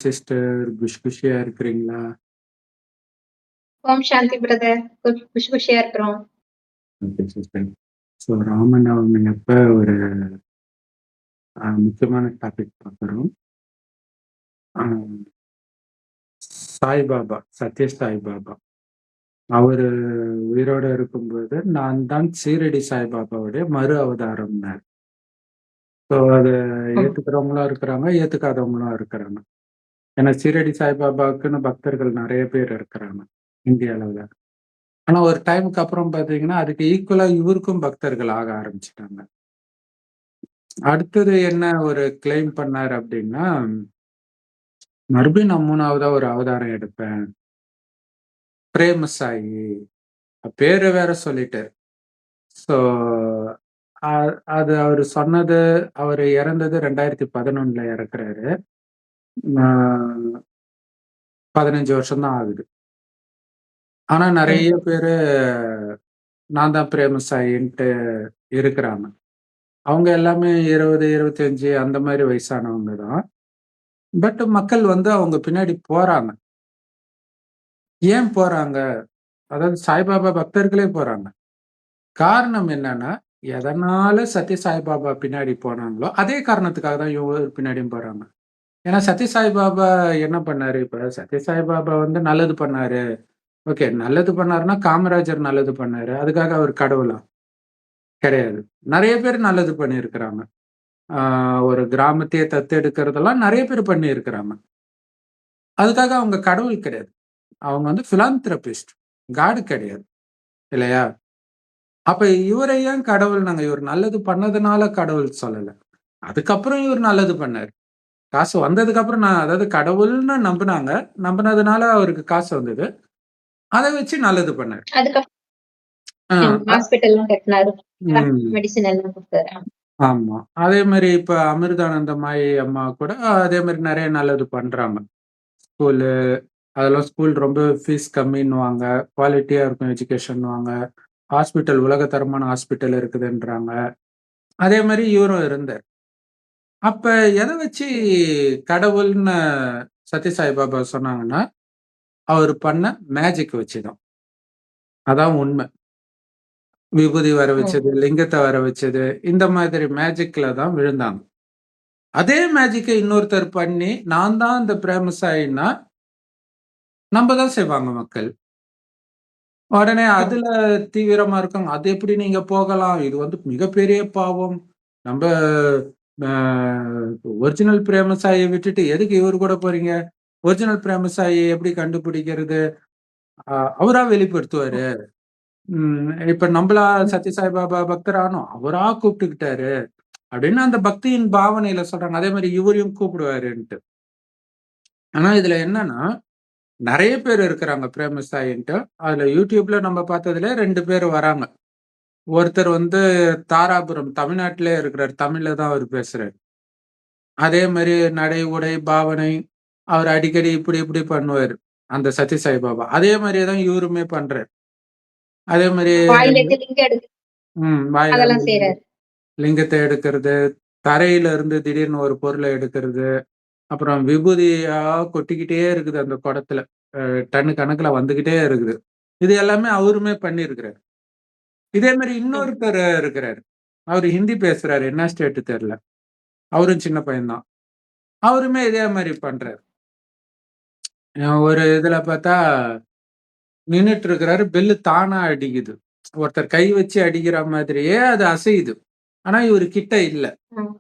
Sister குஷியா இருக்கிறீங்களா? ஓம் சாந்தி brother. குஷி குஷியா இருக்கிறோம். Okay sister. ஸோ ராமநவமி அப்ப ஒரு முக்கியமான டாபிக் பார்க்குறோம். அ சாய்பாபா, சத்ய சாய்பாபா. அவரு உயிரோட இருக்கும்போது, நான் தான் சீரடி சாய்பாபாவுடைய மறு அவதாரம்னாரு. ஸோ அத ம். ஏத்துக்கிறவங்களும் இருக்கிறாங்க, ஏத்துக்காதவங்களும் இருக்கிறாங்க. ஏன்னா சீரடி சாய்பாபாவுக்குன்னு பக்தர்கள் நெறைய பேர் இருக்கிறாங்க, இந்திய அளவுல. ஆனா ஒரு டைமுக்கு அப்புறம் பார்த்தீங்கன்னா, அதுக்கு ஈக்குவலா இவருக்கும் பக்தர்கள் ஆக ஆரம்பிச்சுட்டாங்க. அடுத்தது என்ன ஒரு கிளைம் பண்ணாரு அப்படின்னா, மறுபடியும் நான் 3வதா ஒரு அவதாரம் எடுப்பேன். பிரேம சாயி. பேரு வேற சொல்லிட்டாரு. ஸோ அ அது அவரு சொன்னது அவரு இறந்தது 2011ல இறக்குறாரு. அ 15 வருஷம் தான் ஆகுது. ஆனா நெறைய ம். பேரு நான் தான் பிரேம சாயின்ட்டு இருக்கிறாங்க. அவங்க எல்லாமே 20, 25 அந்த மாரி வயசானவங்க தான். பட் மக்கள் வந்து அவங்க பின்னாடி போறாங்க. ஏன் போறாங்க? அதாவது சாய்பாபா பக்தர்களே போறாங்க. காரணம் என்னன்னா, எதனால சத்ய சாய்பாபா பின்னாடி போனாங்களோ, அதே காரணத்துக்காக தான் இவங்க பின்னாடியும் போறாங்க. ஏன்னா சத்ய சாய்பாபா என்ன பண்ணாரு? இப்ப சத்ய சாய்பாபா வந்து நல்லது பண்ணாரு. ஓகே. நல்லது பண்ணாருன்னா, காமராஜர் நல்லது பண்ணாரு. அதுக்காக அவர் கடவுளா? கிடையாது. நெறைய பேர் நல்லது பண்ணியிருக்கிறாங்க. ஆ ஒரு கிராமத்தையே தத்தெடுக்கிறதெல்லாம் நெறைய பேர் பண்ணியிருக்கிறாங்க. அதுக்காக அவங்க கடவுள் கிடையாது. அவங்க வந்து பிலாந்திரபிஸ்ட். காட் கிடையாது. இல்லையா? அப்ப இவர ஏன் கடவுள்னாங்க? இவர் நல்லது பண்ணதுனால கடவுள் சொல்லல. அதுக்கப்புறம் இவர் நல்லது பண்ணாரு. காசு வந்ததுக்கு அப்புறம் நான் அதாவது கடவுள்ன்னு நம்புனாங்க. நம்புனதுனால அவருக்கு காசு வந்தது. அத வச்சு நல்லது பண்ணாரு. அதுக்கப்புறம் ஆ அ ஹாஸ்பிட்டல்லாம் கட்டினாரு. ம். மெடிசின் எல்லாம் குடுத்தாரு. ஆமா. அதே மாரி இப்ப அமிர்தானந்தமயி அம்மா கூட அதே மாரி நெறைய நல்லது பண்றாங்க. ஸ்கூலு அதெல்லாம் ஸ்கூல் ரொம்ப ஃபீஸ் கம்மின்னுவாங்க. குவாலிட்டியா இருக்கும் எஜுகேஷன்னுவாங்க. Hospital உலகத்தரமான hospital இருக்குதுன்றாங்க. அதே மாரி இவரும் இருந்தார். அப்ப எத வச்சு கடவுள்ன்னு சத்ய சாய் பாபா சொன்னாங்கன்னா, அவரு பண்ண மேஜிக் வச்சு தான். அதான் உண்ம. விபூதி வர வச்சது, ம். லிங்கத்த வர வச்சது, இந்த மாதிரி மேஜிக்ல தான் விழுந்தாங்க. அதே மேஜிக்க இன்னொருத்தர் பண்ணி, நான் தான் இந்த பிரேம சாயின்னா, நம்ப தான் செய்வாங்க மக்கள். உடனே ம். அதுல தீவிரமா இருக்காங்க. அது எப்படி நீங்க போகலாம்? இது வந்து மிகப்பெரிய பாவம். நம்ப அ ஒரிஜினல் பிரேம சாய விட்டுட்டு எதுக்கு இவரு கூட போறீங்க? ஒரிஜினல் பிரேம சாயி எப்படி கண்டுபிடிக்கிறது? அவரா வெளிப்படுத்துவாரு. இப்ப நம்பளா ம். சத்ய சாய் பாபா பக்தர் ஆனோம். அவரா கூப்பிட்டுக்கிட்டாரு. அப்படின்னு அந்த பக்தியின் பாவனையில சொல்றாங்க. அதே மாரி இவரையும் கூப்பிடுவாருன்ட்டு. ஆனா இதுல என்னன்னா, நெறைய பேர் இருக்கிறாங்க பிரேம சாயின்ட்டு. அதுல YouTubeல நம்ம பார்த்ததுல 2 பேர் வராங்க. ஒருத்தர் வந்து தாராபுரம் தமிழ்நாட்டிலே இருக்கிறார். தமிழ்ல தான் அவரு பேசுறாரு. அதே மாரி நடை, உடை, பாவனை அவர் அடிக்கடி இப்படி இப்படி பண்ணுவாரு. அந்த சத்ய சாய் பாபா. அதே மாரியே தான் இவருமே பண்றாரு. அதே மாரி வாயிலேருந்து லிங்க் எடுத்து வாயில இருந்து அதெல்லாம் செய்றாரு. லிங்கத்த எடுக்கிறது, தரையில இருந்து திடீர்னு ஒரு பொருள எடுக்கிறது, அப்புறம் விபூதியா கொட்டிக்கிட்டே இருக்குது அந்த குடத்துல. டன்னு கணக்குல வந்துகிட்டே இருக்குது. இது எல்லாமே அவருமே பண்ணியிருக்கிறாரு. இதே மாரி ம். இன்னொருத்தர் இருக்கிறாரு. அவரு ஹிந்தி பேசுறாரு. என்ன ஸ்டேட் தெர்ல. அவரும் சின்ன பையன் தான். அவருமே இதே மாரி பண்றாரு. ஒரு இதுல பார்த்தா நின்னுட்டு இருக்கிறாரு. பெல்லு தானா அடிக்குது. ஒருத்தர் கை வச்சு அடிக்கிற மாதிரியே அது அசையுது. ஆனா இவரு கிட்ட இல்ல. ம்.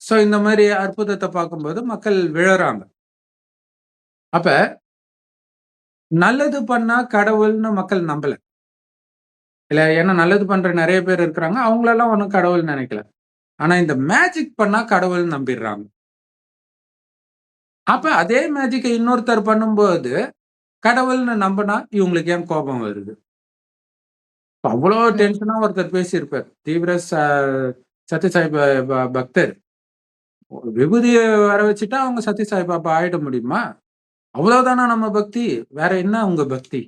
சோ இந்த மாரி அற்புதத்த பார்க்கும்போது மக்கள் விழறாங்க. அப்ப நல்லது பண்ணா கடவுள்ன்னு மக்கள் நம்பல. இல்ல ஏன்னா நல்லது பண்ற நெறைய பேர் இருக்கிறாங்க. அவங்களெல்லாம் ஒண்ணும் கடவுள்ன்னு நெனைக்கல. ஆனா இந்த மேஜிக் பண்ணா கடவுள்ன்னு நம்பிர்றாங்க. அப்ப அதே மேஜிக்க இன்னொருத்தர் பண்ணும்போது, கடவுள்ன்னு நம்புனா இவங்களுக்கு ஏன் கோபம் வருது? அவ்ளோ ம். டென்ஷனா ஒருத்தர் பேசியிருப்பார். தீவிர சத்ய சாய் பக்தர். விபூதிய வர வச்சுட்டா அவங்க சத்ய சாய் பாபா ஆயிட முடியுமா? அவ்வளவுதானா நம்ம பக்தி? வேற என்ன உங்க பக்தி?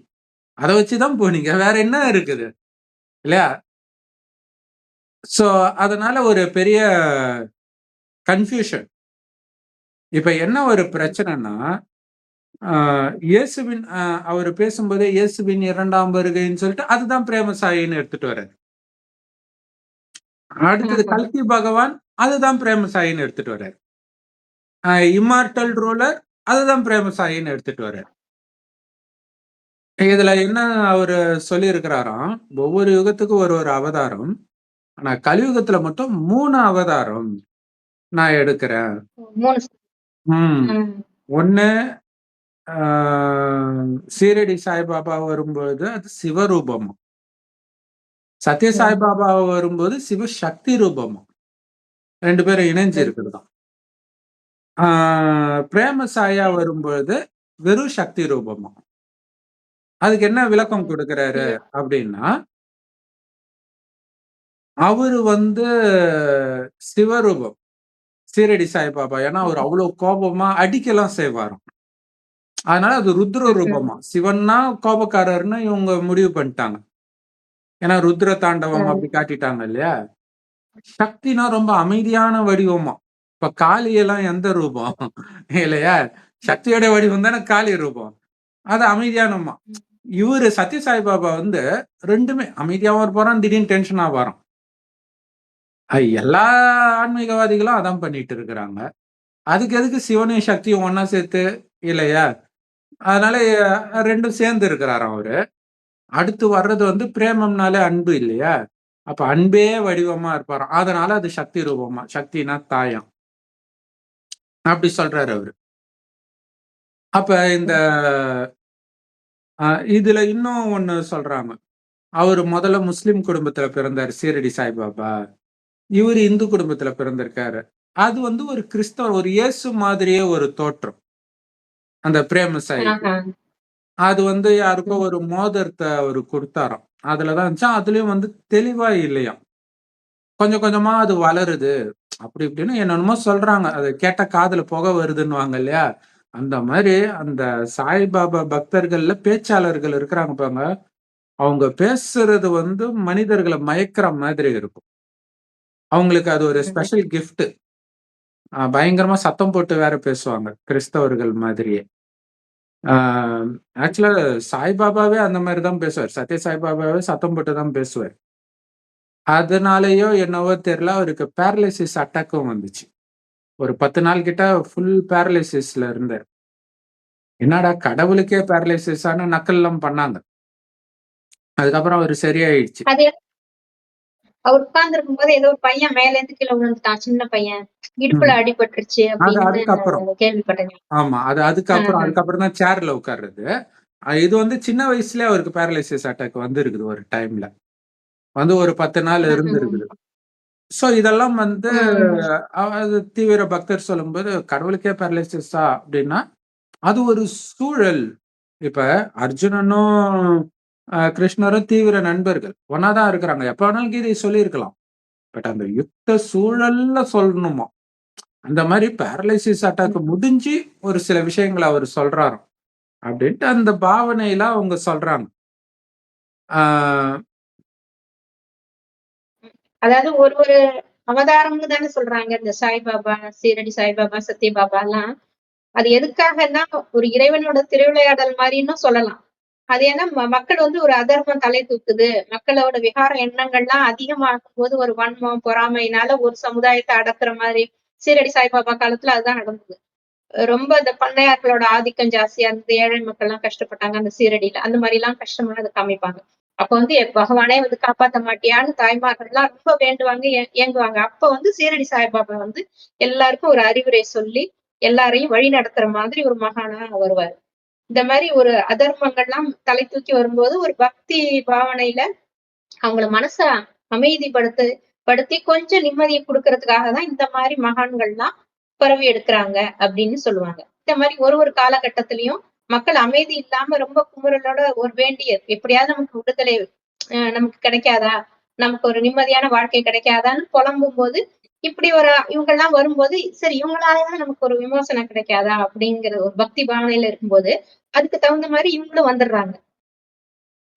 அத வச்சு தான் போனீங்க. வேற என்ன இருக்குது? இல்லையா? சோ, அதனால ஒரு பெரிய கன்ஃப்யூஷன். இப்ப என்ன ஒரு பிரச்சனைன்னா, இயேசுவின் அவரு பேசும்போதே இயேசுவின் 2ஆம் வருகைன்னு சொல்லிட்டு, அதுதான் பிரேமசாயின்னு எடுத்துட்டு வர்றாரு. அடுத்தது ஆஹா. கல்கி பகவான், அதுதான் பிரேமசாயின்னு எடுத்துட்டு வர்றாரு. இம்மார்டல் ரூலர், அதுதான் பிரேமசாயின்னு எடுத்துட்டு வர்றாரு. இதுல என்ன அவரு சொல்லியிருக்கிறாராம், ஒவ்வொரு யுகத்துக்கும் ஒரு அவதாரம். ஆனா கலியுகத்துல மட்டும் 3 அவதாரம் நான் எடுக்கிறேன். 3 ம். ம். ஒண்ணு ஆ சீரடி சாய்பாபா வரும்பொழுது அது சிவரூபமா. சத்ய ம். சாய்பாபா வரும்போது சிவசக்தி ரூபமா. 2 பேரும் இணைஞ்சு ம். இருக்கிறதாம். ஆ பிரேம சாயா வரும்பொழுது வெறும் சக்தி ரூபமா. அதுக்கு என்ன விளக்கம் ம். குடுக்குறாரு ம். அப்டின்னா, அவரு வந்து சிவரூபம். சீரடி சாய்பாபா. ஏன்னா, அவரு ம். அவ்ளோ கோபமா அடிக்கலாம் செய்வாராம். அதனால அது ருத்ர ம்ஹ்ம். ரூபமா. சிவன்னா கோபக்காரர்ன்னு இவங்க முடிவு பண்ணிட்டாங்க. ஏன்னா, ருத்ர தாண்டவம் ம். அப்டி காட்டிட்டாங்க இல்லையா? சக்தினா ரொம்ப அமைதியான வடிவமாம். இப்ப காளி எல்லாம் எந்த ரூபம்? இல்லையா? சக்தியோட வடிவம் தானே காளி ரூபம். அது அமைதியானமா. இவரு சத்ய சாய்பாபா வந்து 2மே அமைதியாவும் இருப்பாராம், திடீர்னு டென்ஷன் ஆவாராம். எல்லா ஆன்மீகவாதிகளும் அதான் பண்ணிட்டு இருக்கிறாங்க. அதுக்கு எதுக்கு சிவனையும் சக்தியும் ஒண்ணா சேர்த்து இல்லையா? அதனால 2ம் சேர்ந்து இருக்கிறாராம் அவரு. அடுத்து வர்றது வந்து பிரேமம்னாலே அன்பு இல்லையா? அப்ப அன்பே வடிவமா இருப்பாராம். அதனால அது சக்தி ரூபமா. சக்தினா தாயாம். அப்படி சொல்றாரு அவரு. அப்ப இந்த அ இதுல இன்னும் ஒண்ணு சொல்றாங்க. அவரு முதல்ல முஸ்லிம் குடும்பத்துல பிறந்தாரு சீரடி சாய்பாபா. இவரு இந்து குடும்பத்துல பிறந்திருக்காரு. அது வந்து ஒரு கிறிஸ்தவர், ஒரு இயேசு மாதிரியே ஒரு தோற்றம். அந்த பிரேம சாயிக்கு. ஆஹா. அது வந்து யாருக்கோ ம். ஒரு மோதிரத்த அவரு குடுத்தாராம். அதுல தான் இருந்துச்சாம். அதுலயும் வந்து தெளிவா இல்லையாம். கொஞ்சம் கொஞ்சமா அது வளருது. அப்படி இப்படின்னு என்னென்னமோ சொல்றாங்க. அத கேட்டா காதுல புகை வருதுன்னுவாங்க இல்லையா? அந்த மாரி அந்த சாய்பாபா பக்தர்கள்ல பேச்சாளர்கள் இருக்கிறாங்க பாருங்க. அவங்க பேசுறது வந்து மனிதர்கள மயக்கிற மாதிரி இருக்கும். அவங்களுக்கு அது ஒரு ம். Special gift. பயங்கரமா சத்தம் போட்டு வேற பேசுவாங்க. கிறிஸ்தவர்கள் மாதிரியே. ஆ ஆக்சுவலா சாய்பாபாவே அந்த மாரி தான் பேசுவார். சத்ய சாய்பாபாவே சத்தம் போட்டு தான் பேசுவார். அதனாலயோ என்னவோ தெரியல, அவருக்கு பேரலிசிஸ் அட்டாக்கும் வந்துச்சு. ஒரு 10 நாள் கிட்ட ஃபுல் பேரலிசிஸ்ல இருந்தாரு. என்னடா கடவுளுக்கே பேரலிசிஸான்னு நக்கல்லாம் பண்ணாங்க. அதுக்கப்புறம் அவரு சரியாயிடுச்சு. அது அவர் உட்கார்ந்திருக்கும்போது ஏதோ ஒரு பையன் மேலேருந்து கீழ விழுந்துட்டான். சின்ன பையன். ம். இடுப்புல அடிபட்டுருச்சு அது அப்படின்னு அதுக்கப்புறம். கேள்விப்பட்டேன். ஆமா. அது அதுக்கப்புறம் ஆஹ. அதுக்கப்புறம் தான் சேர்ல உட்கார்றது. இது வந்து சின்ன வயசுலயே அவருக்கு பேரலிசிஸ் அட்டாக் வந்திருக்குது ஒரு டைம்ல. வந்து ஒரு 10 நாள் ம்ஹ்ம். இருந்திருக்குது. சோ இதெல்லாம் வந்து ம். அது தீவிர பக்தர் சொல்லும்போது, கடவுளுக்கே பேரலிசிஸா அப்டின்னா, அது ஒரு சூழல். இப்ப அர்ஜுனனும், கிருஷ்ணரும் தீவிர நண்பர்கள். ஒண்ணா தான் இருக்கிறாங்க. எப்ப வேணாலும் கீதைய சொல்லியிருக்கலாம். பட் அந்த யுத்த ம். சூழல்ல சொல்லணுமாம். அந்த மாரி பேரலிசிஸ் அட்டாக் ம். முடிஞ்சு ஒரு சில விஷயங்கள அவரு சொல்றாராம். அப்டின்ட்டு அந்த பாவனையில அவங்க சொல்றாங்க. ஆ அதாவது ஒரு ஒரு அவதாரம்னு தானே சொல்றாங்க. இந்த சாய்பாபா, சீரடி சாய்பாபா, சத்யபாபாலாம். அது எதுக்காகன்னா, ஒரு இறைவனோட திருவிளையாடல் மாரின்னும் சொல்லலாம். அது ஏன்னா மக்கள் வந்து ஒரு அதர்மம் தலை தூக்குது. மக்களோட விகார எண்ணங்கள்லாம் அதிகமாகும்போது ஒரு வன்மம், பொறாமையினால ஒரு சமுதாயத்த அடக்குற மாரி, சீரடி சாய்பாபா காலத்துல அதுதான் நடந்தது. ரொம்ப இந்த பண்ணையார்களோட ஆதிக்கம் ஜாஸ்தியா இருந்தது. ஏழை மக்கள்லாம் கஷ்டப்பட்டாங்க அந்த சீரடியில. அந்த மாரிலாம் கஷ்டமா அத காமிப்பாங்க. அப்ப வந்து பகவானே வந்து காப்பாத்த மாட்டியான்னு தாய்மார்கள்லாம் ரொம்ப வேண்டுவாங்க, ஏங்குவாங்க. அப்ப வந்து சீரடி சாய்பாபா வந்து எல்லாருக்கும் ஒரு அறிவுரை சொல்லி, எல்லாரையும் வழி நடத்துற மாதிரி ஒரு மகானா வருவாரு. இந்த மாரி ஒரு அதர்மங்கள்லாம் தலை தூக்கி வரும்போது, ஒரு பக்தி பாவனையில அவங்கள மனச படுத்தி கொஞ்சம் நிம்மதிய குடுக்கறதுக்காக தான் இந்த மாரி மகான்கள்லாம் பிறவி எடுக்குறாங்க அப்படின்னு சொல்லுவாங்க. இந்த மாரி ஒரு ஒரு காலகட்டத்திலயும் மக்கள் அமைதி இல்லாம ரொம்ப குமுறலோட ஒரு வேண்டிய எப்படியாவது நமக்கு விடுதலை நமக்கு கிடைக்காதா? நமக்கு ஒரு நிம்மதியான வாழ்க்கை கிடைக்காதான்னு புலம்பும்போது, இப்படி ஒரு இவங்கலாம் வரும்போது, சரி இவங்களால தான் நமக்கு ஒரு விமோசனம் கிடைக்காதா? அப்படிங்கிற ஒரு பக்தி பாவனையில இருக்கும்போது, அதுக்கு தகுந்த மாரி இவங்களும் வந்துடுறாங்க.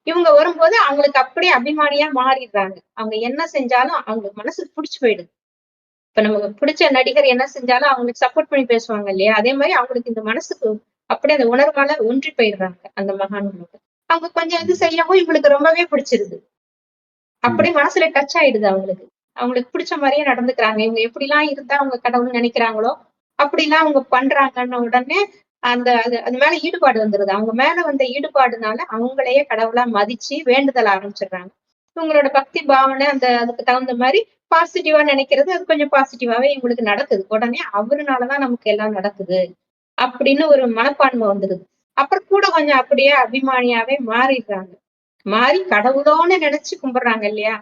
இவங்க வரும்போது அவங்களுக்கு அப்படியே அபிமானியா மாறிடுறாங்க. அவங்க என்ன செஞ்சாலும் அவங்க மனசுக்கு புடிச்சு போயிடுது. இப்ப நமக்கு பிடிச்ச நடிகர் என்ன செஞ்சாலும் அவங்களுக்கு சப்போர்ட் பண்ணி பேசுவாங்க இல்லையா? அதே மாரி அவங்களுக்கு இந்த மனசுக்கு அப்படியே அந்த உணர்வால ஒன்றி போயிடுறாங்க, அந்த மகான்களோட. அவங்க கொஞ்சம் இது செய்யவும் இவங்களுக்கு ரொம்பவே பிடிச்சிருது. ம். அப்படியே மனசுல டச் ஆயிடுது அவங்களுக்கு. அவங்களுக்கு பிடிச்ச மாரியே நடந்துக்கிறாங்க. இவங்க எப்படிலாம் இருந்தா அவங்க கடவுள்னு நெனைக்கிறாங்களோ, அப்படிலாம் அவங்க பண்றாங்கன்ன உடனே, அது மேல ஈடுபாடு வந்துருது. அவங்க மேல வந்த ஈடுபாடுனால அவங்களையே கடவுளா மதிச்சு வேண்டுதல் ஆரம்பிச்சுடுறாங்க. இவங்களோட பக்தி பாவனை அதுக்கு தகுந்த மாரி பாசிட்டிவா நெனைக்கிறது, அது கொஞ்சம் பாசிட்டிவாவே இவங்களுக்கு நடக்குது. உடனே அவருனால தான் நமக்கு எல்லாம் நடக்குது. அப்படின்னு ஒரு மனப்பான்மை வந்துருது. அப்புறம் கூட கொஞ்சம் அப்படியே அபிமானியாவே மாறிடுறாங்க. மாறி கடவுளோன்னு நெனச்சு கும்பிடுறாங்க இல்லையா?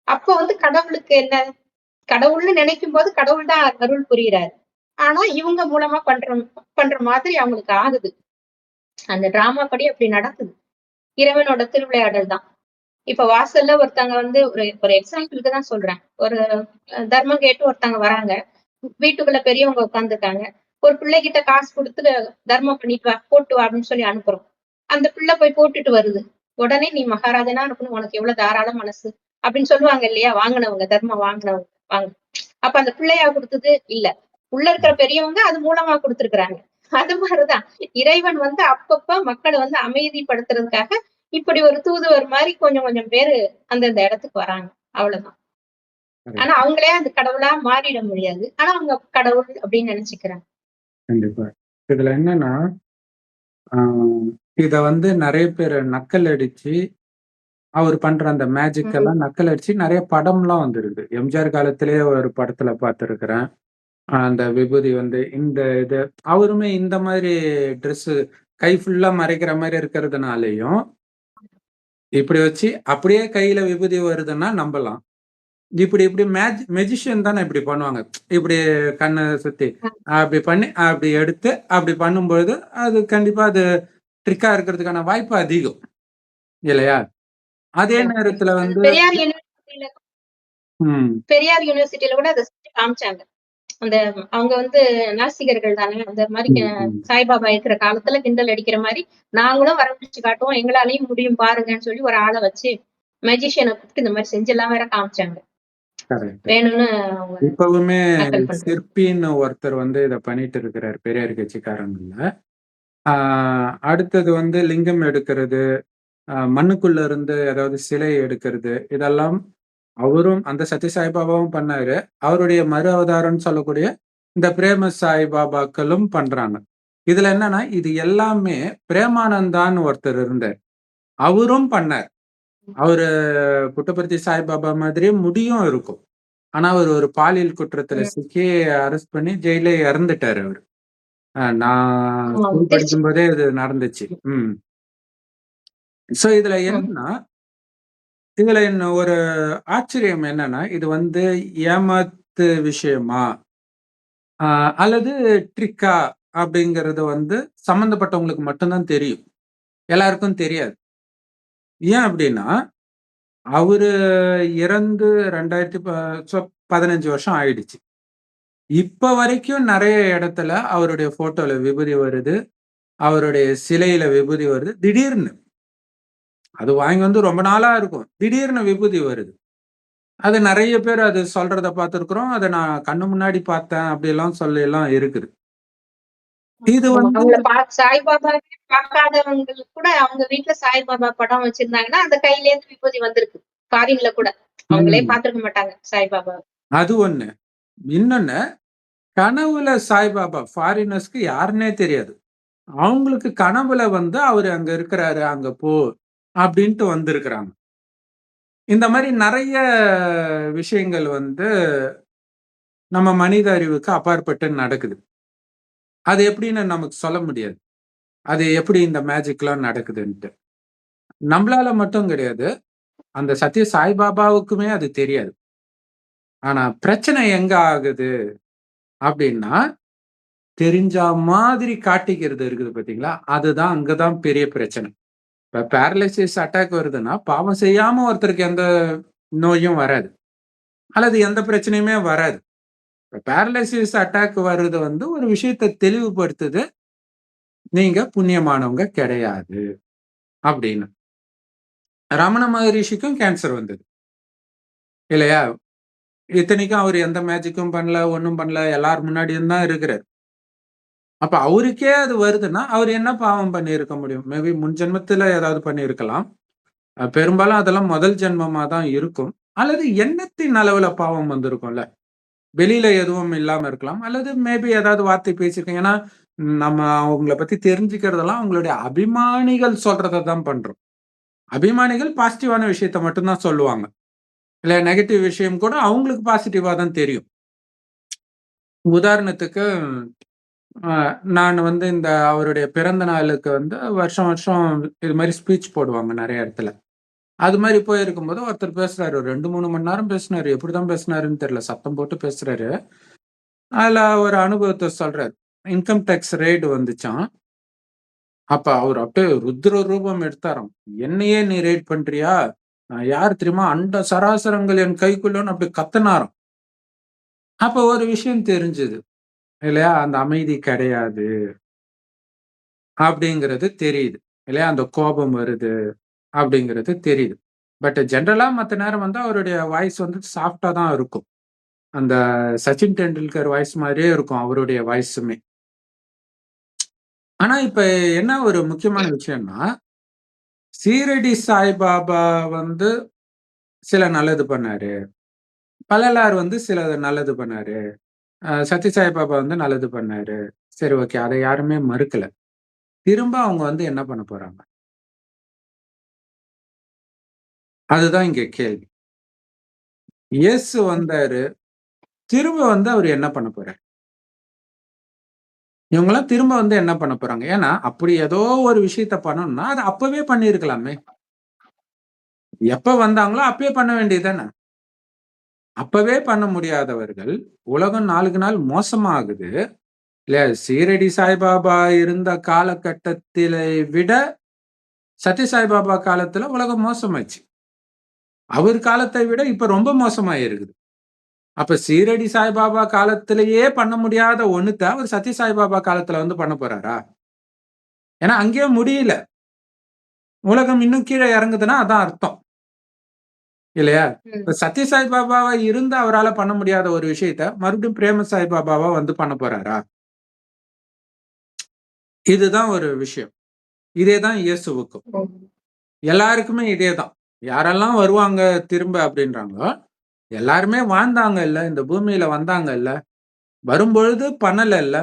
அப்ப வந்து கடவுளுக்கு என்ன? கடவுள்னு நினைக்கும்போது கடவுள் தான் அருள் புரியிறாரு. ஆனா இவங்க மூலமா பண்ற மாதிரி அவங்களுக்கு ஆகுது. அந்த டிராமா படி அப்படி நடக்குது. இறைவனோட திருவிளையாடல் தான். இப்ப வாசல்ல ஒருத்தங்க வந்து ஒரு ஒரு எக்ஸாம்பிளுக்கு தான் சொல்றேன். ஒரு தர்மம் கேட்டு ஒருத்தங்க வராங்க. வீட்டுக்குள்ள பெரியவங்க உட்கார்ந்துருக்காங்க. ஒரு பிள்ளைகிட்ட காசு குடுத்து தர்மம் பண்ணிட்டு வா, போட்டு வா அப்படின்னு சொல்லி அனுப்புறோம். அந்த பிள்ளை போய் போட்டுட்டு வருது. உடனே நீ மகாராஜனா இருக்கணும். உனக்கு எவ்வளவு தாராள மனசு அப்படின்னு சொல்லுவாங்க இல்லையா? வாங்குனவங்க, தர்மம் வாங்குனவங்க. வாங்க. அப்ப அந்த பிள்ளையா குடுத்தது இல்ல. உள்ள இருக்கிற பெரியவங்க அது மூலமா குடுத்திருக்கிறாங்க. அது மாரிதான். இறைவன் வந்து அப்பப்ப மக்கள வந்து அமைதிப்படுத்துறதுக்காக, இப்படி ஒரு தூதுவர் மாரி கொஞ்சம் கொஞ்சம் பேரு அந்தந்த இடத்துக்கு வராங்க. அவ்வளவுதான். ஆனா கரெக்ட். அவங்களே அந்த கடவுளா மாறிட முடியாது. ஆனா அவங்க கடவுள் அப்படின்னு நெனச்சுக்கிறாங்க. கண்டிப்பா. இதுல என்னன்னா, ஆ இத வந்து நெறைய பேரு நக்கல் அடிச்சு, அவர் பண்ற அந்த மேஜிக் ம். எல்லாம் நக்கல் அடிச்சு நெறைய படம்லாம் வந்திருக்கு. எம்ஜிஆர் காலத்திலேயே ஒரு படத்துல பார்த்திருக்கிறேன். அந்த விபூதி வந்து இந்த இது அவருமே இந்த மாதிரி ட்ரெஸ்ஸு கை ஃபுல்லா மறைக்கிற மாரி இருக்கிறதுனாலயும், இப்படி வச்சு அப்படியே கையில விபூதி வருதுன்னா நம்பலாம். இப்படி இப்படி மெஜிஷியன் தானே இப்படி பண்ணுவாங்க. இப்படி கண்ண சுத்தி. அப்படி பண்ணி, அப்படி எடுத்து, அப்படி பண்ணும்பொழுது, அது கண்டிப்பா அது ட்ரிக்கா இருக்கிறதுக்கான வாய்ப்பு அதிகம். இல்லையா? அதே ஆமா. நேரத்துல அது வந்து ம். பெரியார் யூனிவர்சிட்டில கூட அத செஞ்சு காமிச்சாங்க. அந்த அவங்க வந்து நாஸ்திகர்கள் தானே. அந்த மாரி ம், ம். சாய்பாபா இருக்கிற காலத்துல கிண்டல் அடிக்கிற மாரி, நாங்களும் வரவழைச்சு காட்டுவோம். எங்களாலயும் முடியும் பாருங்கன்னு சொல்லி ஒரு ஆள வச்சு, மேஜிஷியன கூப்பிட்டு இந்த மாரி செஞ்செல்லாம் வேற காமிச்சாங்க. கரெக்ட். வேணும்னு அவங்க இப்பவுமே நக்கல் பண்றது. சிற்பின்னு ஒருத்தர் வந்து இத பண்ணிட்டு இருக்கிறாரு. பெரியார் கட்சிக்காரங்கள்ல. ஆ அடுத்தது வந்து லிங்கம் எடுக்கிறது, மண்ணுக்குள்ள இருந்து ஏதாவது சிலை எடுக்கிறது, இதெல்லாம் அவரும் அந்த சத்ய சாய்பாபாவும் பண்ணாரு. அவருடைய மறு அவதாரம்னு சொல்லக்கூடிய இந்த பிரேம சாய்பாபாக்களும் பண்றாங்க. இதுல என்னன்னா, இது எல்லாமே பிரேமானந்தான்னு ஒருத்தர் இருந்தார். அவரும் பண்ணார். அவரு புட்டபர்த்தி சாய்பாபா மாதிரியே முடியும் இருக்கும். ஆனா, அவரு ஒரு பாலியல் குற்றத்துல ம். சிக்கி அரெஸ்ட் பண்ணி ஜெயில்ல இறந்துட்டாரு அவரு. நான் ஆமா. ஸ்கூல் திருச்சி. படிக்கும்போதே இது நடந்துச்சு. ம். சோ இதுல ம். என்னன்னா, இதுல என்ன ஒரு ஆச்சரியம் என்னன்னா, இது வந்து ஏமாத்து விஷயமா? ஆ அல்லது ட்ரிக்கா? அப்படிங்கிறது வந்து சம்மந்தப்பட்டவங்களுக்கு மட்டும் தான் தெரியும். எல்லாருக்கும் தெரியாது. ஏன் அப்படின்னா, அவரு இறந்து 2000 15 வருஷம் ஆயிடுச்சு. இப்ப வரைக்கும் நெறைய இடத்துல அவருடைய ஃபோட்டோல விபூதி வருது. அவருடைய சிலையில விபூதி வருது. திடீர்னு. அது வாங்கி வந்து ரொம்ப நாளா இருக்கும். திடீர்னு விபூதி வருது. அது நெறைய பேர் அது சொல்றத பார்த்திருக்கிறோம். அத நான் கண்ணு முன்னாடி பார்த்தேன். அப்படியெல்லாம் சொல்லிலாம் இருக்குது. இது ஆமா. வந்து அவங்கள சாய்பாபாவே பார்க்காதவங்களுக்கு கூட அவங்க வீட்ல சாய்பாபா படம் வச்சிருந்தாங்கன்னா, அந்த கையிலேருந்து விபூதி வந்திருக்கு. ஃபாரின்ல கூட. அவங்களே ம். பார்த்திருக்க மாட்டாங்க சாய்பாபாவ. அது ஒண்ணு. இன்னொன்னு கனவுல சாய்பாபா ஃபாரினர்ஸ்க்கு யாருன்னே தெரியாது. அவங்களுக்கு கனவுல வந்து அவரு அங்க இருக்கிறாரு, அங்க போ அப்படின்ட்டு வந்திருக்கிறாங்க. இந்த மாரி நெறைய விஷயங்கள் வந்து நம்ம மனித அறிவுக்கு அப்பாற்பட்டு நடக்குது. அது எப்படின்னு நமக்கு சொல்ல முடியாது. அது எப்படி இந்த மேஜிக்லாம் நடக்குதுன்ட்டு. நம்பளால மட்டும் கிடையாது. அந்த சத்ய சாய்பாபாவுக்குமே அது தெரியாது. ஆனா பிரச்சனை எங்க ஆகுது அப்படின்னா, தெரிஞ்சா மாதிரி காட்டிக்கிறது இருக்குது பார்த்தீங்களா? அதுதான் அங்க தான் பெரிய பிரச்சனை. இப்ப பேரலிசிஸ் அட்டாக் வருதுன்னா, பாவம் செய்யாம ஒருத்தருக்கு எந்த நோயும் வராது. அல்லது எந்த பிரச்சனையுமே வராது. இப்ப பேரலிசிஸ் அட்டாக் வர்றது வந்து ஒரு விஷயத்த தெளிவுபடுத்துது. நீங்க புண்ணியமானவங்க கிடையாது அப்படின்னு. ரமண மகரிஷிக்கும் கேன்சர் வந்தது. இல்லையா? இத்தனைக்கும் அவரு எந்த மேஜிக்கும் பண்ணல, ஒண்ணும் பண்ணல. எல்லார் முன்னாடியும் தான் இருக்கிறாரு. அப்ப அவருக்கே அது வருதுன்னா, அவரு என்ன பாவம் பண்ணியிருக்க முடியும்? மேபி முன் ஜென்மத்துல ஏதாவது பண்ணியிருக்கலாம். பெரும்பாலும் அதெல்லாம் முதல் ஜென்மமா தான் இருக்கும். அல்லது எண்ணத்தின் அளவுல பாவம் வந்திருக்கும்ல. வெளியில எதுவும் இல்லாம இருக்கலாம். அல்லது மேபி ஏதாவது வார்த்தை பேசியிருக்கேன். ஏன்னா, நம்ம அவங்கள பத்தி தெரிஞ்சுக்கிறதெல்லாம் அவங்களுடைய அபிமானிகள் சொல்றத தான் பண்றோம். அபிமானிகள் பாசிட்டிவான விஷயத்த மட்டும் தான் சொல்லுவாங்க. இல்ல நெகட்டிவ் விஷயம் கூட அவங்களுக்கு பாசிட்டிவா தான் தெரியும். உதாரணத்துக்கு, அ நான் வந்து இந்த அவருடைய பிறந்த நாளுக்கு வந்து வருஷம் வருஷம் இது மாரி ஸ்பீச் போடுவாங்க நெறைய இடத்துல. அது மாரி போயிருக்கும்போது ஒருத்தர் பேசுறாரு. ஒரு 2, 3 மணி நேரம் பேசினாரு. எப்படிதான் பேசினாருன்னு தெரியல. சத்தம் போட்டு பேசுறாரு. அதுல ஒரு அனுபவத்த சொல்றாரு. இன்கம் டாக்ஸ் ரெய்டு வந்துச்சாம். அப்ப அவரு அப்படியே ருத்ர ரூபம் எடுத்தாராம். "என்னையே நீ ரெய்ட் பண்றியா? நான் யார் தெரியுமா? அண்ட சராசரங்கள் என் கைக்குள்ளன்னு" அப்படி கத்துனாராம். அப்ப ஒரு விஷயம் தெரிஞ்சது. இல்லையா? அந்த அமைதி கிடையாது அப்படிங்கிறது தெரியுது. இல்லையா? அந்த கோபம் வருது அப்படிங்கிறது தெரியுது. பட் ஜெனரலா மத்த நேரம் வந்து அவருடைய வாய்ஸ் வந்து சாஃப்ட்டா தான் இருக்கும். அந்த சச்சின் டெண்டுல்கர் வாய்ஸ் மாரியே இருக்கும் அவருடைய வாய்ஸுமே. ஆனா இப்ப என்ன ஒரு முக்கியமான விஷயம்னா, சீரடி சாய்பாபா வந்து சில நல்லது பண்ணாரு. வள்ளலார் வந்து சில நல்லது பண்ணாரு. சத்ய சாய்பாபா வந்து நல்லது பண்ணாரு. சரி, ஓகே. அத யாருமே மறுக்கல. திரும்ப அவங்க வந்து என்ன பண்ண போறாங்க? அதுதான் இங்க கேள்வி. இயேசு வந்தாரு. திரும்ப வந்து அவரு என்ன பண்ண போறாரு? இவங்கலாம் திரும்ப வந்து என்ன பண்ண போறாங்க? ஏன்னா, அப்படி ஏதோ ஒரு விஷயத்த பண்ணணும்னா, அத அப்பவே பண்ணியிருக்கலாமே! எப்ப வந்தாங்களோ அப்பயே பண்ண வேண்டியது தானே! அப்பவே பண்ண முடியாதவர்கள், உலகம் நாளுக்கு நாள் மோசமாகுது. இல்லையா? சீரடி சாய்பாபா இருந்த காலகட்டத்திலை விட, சத்ய சாய்பாபா காலத்துல உலகம் மோசமாச்சு. அவர் காலத்தை விட இப்ப ரொம்ப மோசமாயிருக்குது. அப்ப சீரடி சாய்பாபா காலத்திலேயே பண்ண முடியாத ஒண்ணுத்த, அவர் சத்ய சாய்பாபா காலத்துல வந்து பண்ண போறாரா? ஏன்னா அங்கேயே முடியல. உலகம் இன்னும் கீழ இறங்குதுன்னா அதான் அர்த்தம். இல்லையா? இப்ப ம். சத்ய சாய்பாபாவா இருந்து அவரால பண்ண முடியாத ஒரு விஷயத்த, மறுபடியும் பிரேம சாய்பாபாவா வந்து பண்ண போறாரா? இதுதான் ஒரு விஷயம். இதே தான் இயேசுவுக்கும். ம். எல்லாருக்குமே இதே தான். யாரெல்லாம் வருவாங்க திரும்ப அப்படின்றாங்களோ, எல்லாருமே வாழ்ந்தாங்கல்ல, இந்த பூமியில வந்தாங்கல்ல, வரும்பொழுது பண்ணலல்ல,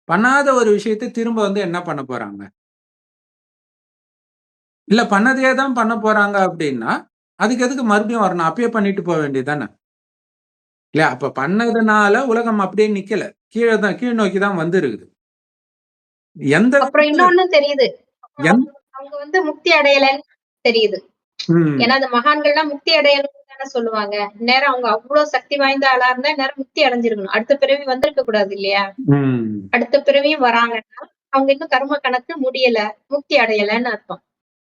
பண்ணாத ஒரு விஷயத்த திரும்ப வந்து என்ன பண்ண போறாங்க? இல்ல பண்ணதையே தான் பண்ண போறாங்க அப்படின்னா, அதுக்கு எதுக்கு மறுபடியும் வரணும்? அப்பயே பண்ணிட்டு போ வேண்டியது தானே! இல்லையா? அப்ப பண்ணதுனால உலகம் அப்படியே நிக்கல. கீழ் நோக்கி தான் வந்திருக்குது. எந்த அப்புறம் விதத்துல இன்னொன்னு தெரியுது. எந் அவங்க வந்து முக்தி அடையலன்னு தெரியுது. ம், ஏன்னா, அந்த மகான்கள்லாம் முக்தி அடையணும்னு தானே சொல்லுவாங்க. இந்நேரம் அவங்க அவ்ளோ சக்தி வாய்ந்த ஆளா இருந்தா, இந்நேரம் முக்தி அடைஞ்சிருக்கணும். அடுத்த பிறவி வந்திருக்க கூடாது இல்லையா? ம். அடுத்த பிறவியும் வராங்கன்னா, அவங்க இன்னும் கர்ம கணக்கு முடியல. முக்தி அடையலன்னு அர்த்தம்.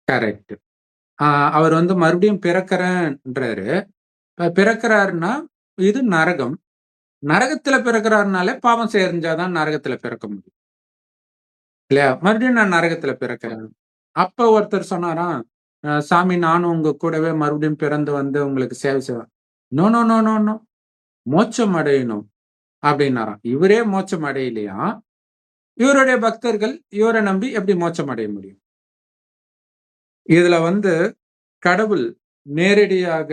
கரெக்ட். ஆ அவர் வந்து மறுபடியும் பிறக்கிறேன்றாரு. பிறக்கிறாருன்னா, இது நரகம். நரகத்துல பிறக்கிறாருனாலே பாவம் செஞ்சா தான் நரகத்துல பிறக்க முடியும். இல்லையா? மறுபடியும் நான் நரகத்துல பிறக்கிறேன். அப்ப ஒருத்தர் சொன்னாராம், சாமி நானும் உங்க கூடவே மறுபடியும் பிறந்து வந்து உங்களுக்கு சேவை செய்வேன். No, no, no, no, no. மோட்சம் அடையணும் அப்டின்னாராம். இவரே மோட்சம் அடையலையாம். இவருடைய பக்தர்கள் இவர நம்பி எப்படி மோட்சம் அடைய முடியும்? இதுல வந்து கடவுள் நேரடியாக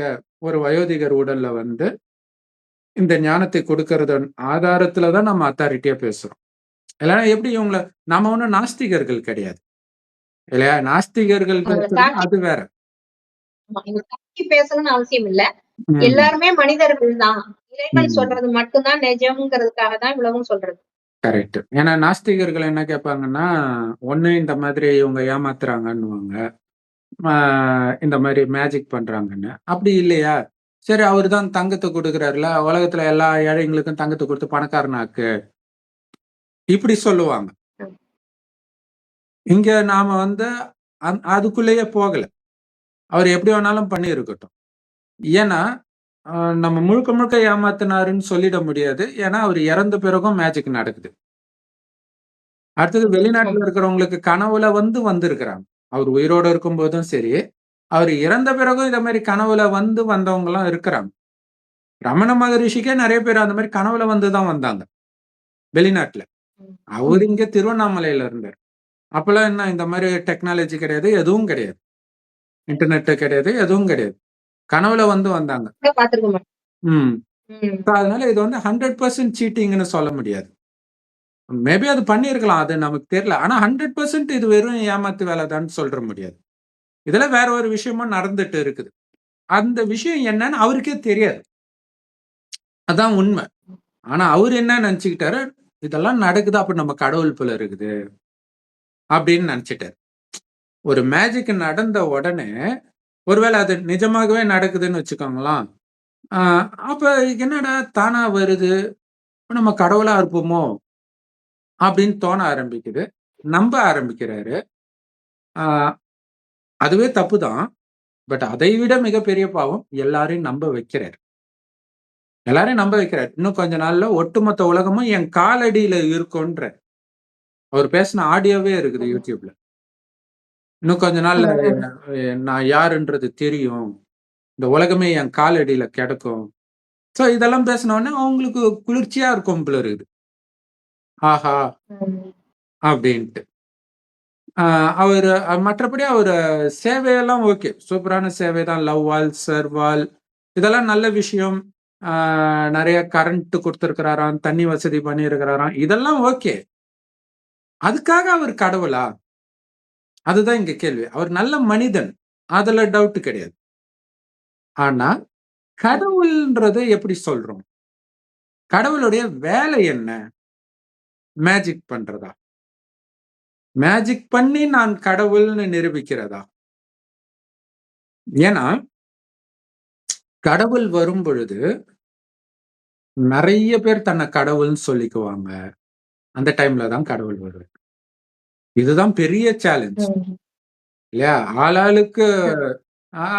ஒரு வயோதிகர் உடல்ல வந்து இந்த ஞானத்தை கொடுக்கிறதன் ஆதாரத்துல தான் நம்ம அத்தாரிட்டியா பேசுறோம். இல்லன்னா எப்படி இவங்கள நாம ஒண்ணும் நாஸ்திகர்கள் கிடையாது. இல்லையா? நாஸ்திகர்கள் அவங்கள பேசுறது தாக்கி அது வேற. இவங்க தாக்கி பேசணும்னு அவசியம் இல்ல. ம், எல்லாருமே மனிதர்கள் தான். இறைவன் ம். சொல்றது மட்டும் தான் நிஜம்ங்கிறதுக்காக தான் இவ்வளவும் சொல்றது. கரெக்ட். ஏன்னா நாஸ்திகர்கள் என்ன கேட்பாங்கன்னா, ஒண்ணு இந்த மாதிரி இவங்க ஏமாத்துறாங்கன்னுவாங்க. ஆ இந்த மாரி மேஜிக் பண்றாங்கன்னு. அப்படி இல்லையா? சரி, அவரு தான் தங்கத்த குடுக்குறார்ல, உலகத்துல எல்லா ஏழைங்களுக்கும் தங்கத்த குடுத்து பணக்காரனாக்கு. இப்படி சொல்லுவாங்க. ம். இங்க நாம வந்து அதுக்குள்ளேயே போகல. அவரு எப்படி வேணாலும் பண்ணியிருக்கட்டும். ஏன்னா, அ நம்ம முழுக்க முழுக்க ஏமாத்துனாருன்னு சொல்லிட முடியாது. ஏன்னா, அவரு இறந்த பிறகும் மேஜிக் நடக்குது. அடுத்தது வெளிநாட்டுல ஆமா. இருக்கிறவங்களுக்கு கனவுல வந்து வந்திருக்கிறாங்க. அவரு உயிரோட இருக்கும்போதும் சரி, அவரு இறந்த பிறகும் இத மாரி கனவுல வந்து வந்தவங்கலாம் இருக்கிறாங்க. ரமண மகரிஷிக்கே நிறைய பேர் அந்த மாதிரி கனவுல வந்துதான் வந்தாங்க வெளிநாட்டுல. அவரு இங்க திருவண்ணாமலையில இருந்தார். அப்பெல்லாம் என்ன இந்த மாதிரி டெக்னாலஜி கிடையாது, எதுவும் கிடையாது, இன்டர்நெட் கிடையாது, எதுவும் கிடையாது. கனவுல வந்தாங்க. பார்த்திருக்க மாட்டேன். ம். அதனால இது 100% சீட்டிங்னு சொல்ல முடியாது. மேபி அது பண்ணியிருக்கலாம், அது நமக்கு தெரியல. ஆனா 100% இது வெறும் ஏமாத்து வேலைதான்னு சொல்ற முடியாது. இதுல வேற ஒரு விஷயமும் நடந்துட்டு இருக்குது. அந்த விஷயம் என்னன்னு அவருக்கே தெரியாது. அதான் உண்மை. ஆனா அவரு என்ன நினைச்சுக்கிட்டாரு, இதெல்லாம் நடக்குது, அப்ப நம்ம கடவுள் போல இருக்குது அப்படின்னு நினைச்சிட்டாரு. ஒரு மேஜிக் நடந்த உடனே ஒருவேளை அது நிஜமாகவே நடக்குதுன்னு வச்சுக்கோங்களேன். அப்ப என்னடா தானா வருது, நம்ம கடவுளா இருப்போமோ அப்படின்னு தோண ஆரம்பிக்குது. நம்ப ஆரம்பிக்கிறாரு. அதுவே தப்புதான். பட் அதை விட மிகப்பெரிய பாவம் எல்லாரையும் நம்ப வைக்கிறார். எல்லாரையும் நம்ப வைக்கிறார். இன்னும் கொஞ்ச நாள்ல ஒட்டுமொத்த உலகமும் என் காலடியில இருக்கும்ன்ற அவர் பேசின ஆடியோவே இருக்குது யூடியூப்ல. இன்னும் கொஞ்ச நாள்ல நான் யாருன்றது தெரியும், இந்த உலகமே என் காலடியில கிடக்கும். சோ இதெல்லாம் பேசின உடனே அவங்களுக்கு குளிர்ச்சியா இருக்கும் போல இருக்குது. ஆஹா அப்படின்ட்டு. அவரு மற்றபடி அவரு சேவையெல்லாம் ஓகே. சூப்பரான சேவை தான். லவ் வால், சர்வால் இதெல்லாம் நல்ல விஷயம். நிறைய கரண்ட் கொடுத்திருக்கிறாராம், தண்ணி வசதி பண்ணியிருக்கிறாராம். இதெல்லாம் ஓகே. அதுக்காக அவர் கடவுளா? அதுதான் இங்க கேள்வி. அவர் நல்ல மனிதன், அதுல டவுட் கிடையாது. ஆனா கடவுள்ன்றதை எப்படி சொல்றோம்? கடவுளுடைய வேலை என்ன? மேஜிக் பண்றதா? மேஜிக் பண்ணி நான் கடவுள்னு நிரூபிக்கிறதா? ஏன்னா கடவுள் வரும் பொழுது நிறைய பேர் தன்னை கடவுள்னு சொல்லிக்குவாங்க. அந்த டைம்ல தான் கடவுள் வருவார். இதுதான் பெரிய சேலஞ்ச் இல்லையா? ஆளாளுக்கு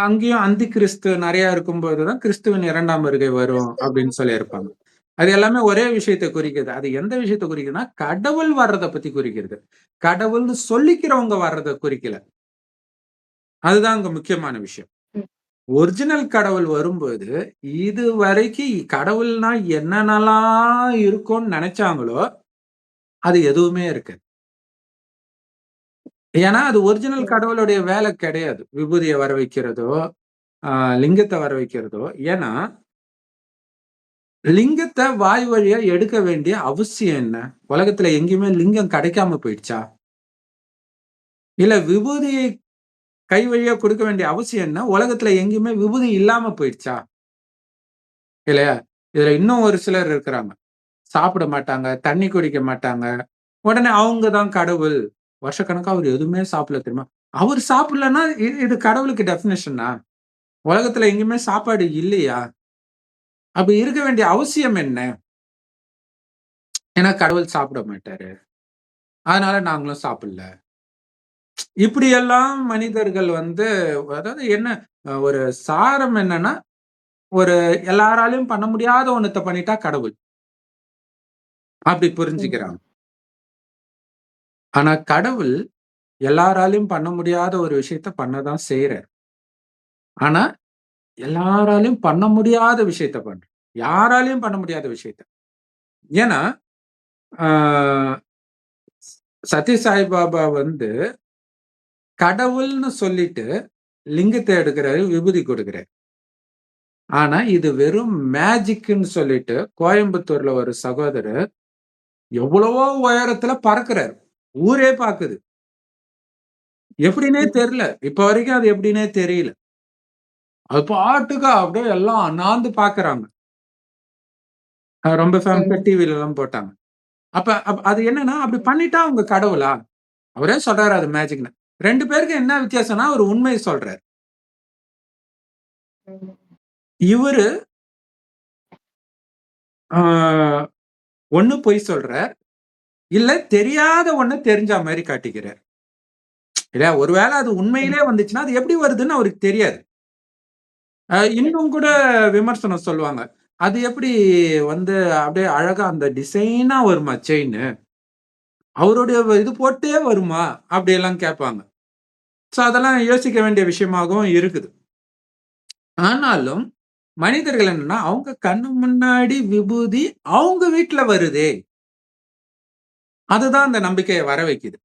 அங்கேயும் அந்தி கிறிஸ்து நிறைய இருக்கும்போதுதான் கிறிஸ்துவின் 2ஆம் வருகை வரும் அப்படின்னு சொல்லியிருப்பாங்க. அது எல்லாமே ஒரே விஷயத்தை குறிக்குது. அது எந்த விஷயத்தை குறிக்குதுன்னா கடவுள் வர்றதை பத்தி குறிக்கிறது. கடவுள்னு சொல்லிக்கிறவங்க வர்றதை குறிக்கல. அதுதான் அங்க முக்கியமான விஷயம். ஒரிஜினல் கடவுள் வரும்போது இது வரைக்கும் கடவுள்னா என்னென்னலாம் இருக்கும்னு நினைச்சாங்களோ அது எதுவுமே இருக்கு. ஏன்னா அது ஒரிஜினல் கடவுளுடைய வேலை கிடையாது. விபூதியை வர வைக்கிறதோ, லிங்கத்தை வர வைக்கிறதோ. ஏன்னா லிங்கத்தை வாய் வழியா எடுக்க வேண்டிய அவசியம் என்ன? உலகத்துல எங்கேயுமே லிங்கம் கிடைக்காம போயிடுச்சா? இல்ல விபூதியை கை வழியா கொடுக்க வேண்டிய அவசியம் என்ன? உலகத்துல எங்கேயுமே விபூதி இல்லாம போயிடுச்சா? இல்லையா? இதுல இன்னும் ஒரு சிலர் இருக்கிறாங்க. சாப்பிட மாட்டாங்க, தண்ணி குடிக்க மாட்டாங்க. உடனே அவங்க தான் கடவுள். வருஷக்கணக்கா அவர் எதுவுமே சாப்பிடல தெரியுமா? அவர் சாப்பிடலன்னா இது கடவுளுக்கு டெஃபினிஷனா? உலகத்துல எங்கேயுமே சாப்பாடு இல்லையா? அப்ப இருக்க வேண்டிய அவசியம் என்ன? ஏன்னா கடவுள் சாப்பிட மாட்டாரு, அதனால நாங்களும் சாப்பிடல. இப்படியெல்லாம் மனிதர்கள் அதாவது என்ன ஒரு சாரம் என்னன்னா, ஒரு எல்லாராலையும் பண்ண முடியாத ஒண்ணத்தை பண்ணிட்டா கடவுள். அப்படி புரிஞ்சுக்கிறாங்க. ஆனா கடவுள் எல்லாராலையும் பண்ண முடியாத ஒரு விஷயத்த பண்ணதான் செய்யறார். ஆனா எல்லாராலையும் பண்ண முடியாத விஷயத்த பண்ற. யாராலையும் பண்ண முடியாத விஷயத்த. ஏன்னா சத்ய சாய்பாபா கடவுள்னு சொல்லிட்டு லிங்கத்தை எடுக்கிறாரு, விபூதி கொடுக்கிறாரு. ஆனா இது வெறும் மேஜிக்னு சொல்லிட்டு கோயம்புத்தூர்ல ஒரு சகோதரர் எவ்வளவோ உயரத்துல பறக்கிறார். ஊரே பாக்குது. எப்படின்னே தெரியல. இப்ப வரைக்கும் அது எப்படின்னே தெரியல. அது பாட்டுக்கு அப்படியே எல்லாம் அண்ணாந்து பாக்குறாங்க. ரொம்ப ஃபேமஸா டிவில எல்லாம் போட்டாங்க. அப்ப அது என்னன்னா அப்படி பண்ணிட்டா அவங்க கடவுளா? அவரே சொல்றாரு அது மேஜிக்னு. 2 பேருக்கு என்ன வித்தியாசம்னா அவர் உண்மையை சொல்றாரு. இவரு ஒண்ணு பொய் சொல்றார், இல்ல தெரியாத ஒண்ணு தெரிஞ்ச மாதிரி காட்டிக்கிறார். இல்ல ஒருவேளை அது உண்மையிலே வந்துச்சுன்னா அது எப்படி வருதுன்னு அவருக்கு தெரியாது. இன்னும் கூட விமர்சனம் சொல்லுவாங்க. அது எப்படி அப்படியே அழகா அந்த டிசைனா வருமா செயினு? அவருடைய இது போட்டே வருமா? அப்படியெல்லாம் கேட்பாங்க. சோ அதெல்லாம் யோசிக்க வேண்டிய விஷயமாகவும் இருக்குது. ஆனாலும் மனிதர்கள் என்னன்னா, அவங்க கண்ணு முன்னாடி விபூதி அவங்க வீட்ல வருதே! அதுதான் அந்த நம்பிக்கைய வர வைக்குது.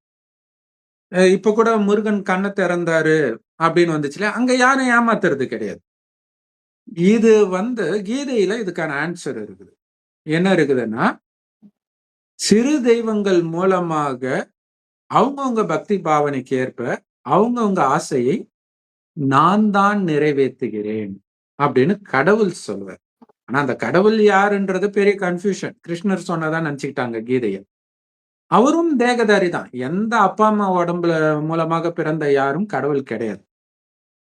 இப்ப கூட முருகன் கண்ண திறந்தாரு அப்படின்னு வந்துச்சுல்ல, அங்க யாரும் ஏமாத்துறது கிடையாது. இது கீதையில இதுக்கான ஆன்ஸர் இருக்குது. என்ன இருக்குதுன்னா, சிறு தெய்வங்கள் மூலமாக அவங்கவங்க பக்தி பாவனைக்கு ஏற்ப, அவங்கவங்க ஆசையை நான் தான் நிறைவேத்துகிறேன் அப்படின்னு கடவுள் சொல்லுவார். ஆனா அந்த கடவுள் யாருன்றது பெரிய கன்ஃப்யூஷன். கிருஷ்ணர் சொன்னதா நெனச்சுக்கிட்டாங்க கீதைய. அவரும் தேகதாரி தான். எந்த அப்பா, அம்மா உடம்புல மூலமாக பிறந்த யாரும் கடவுள் கிடையாது.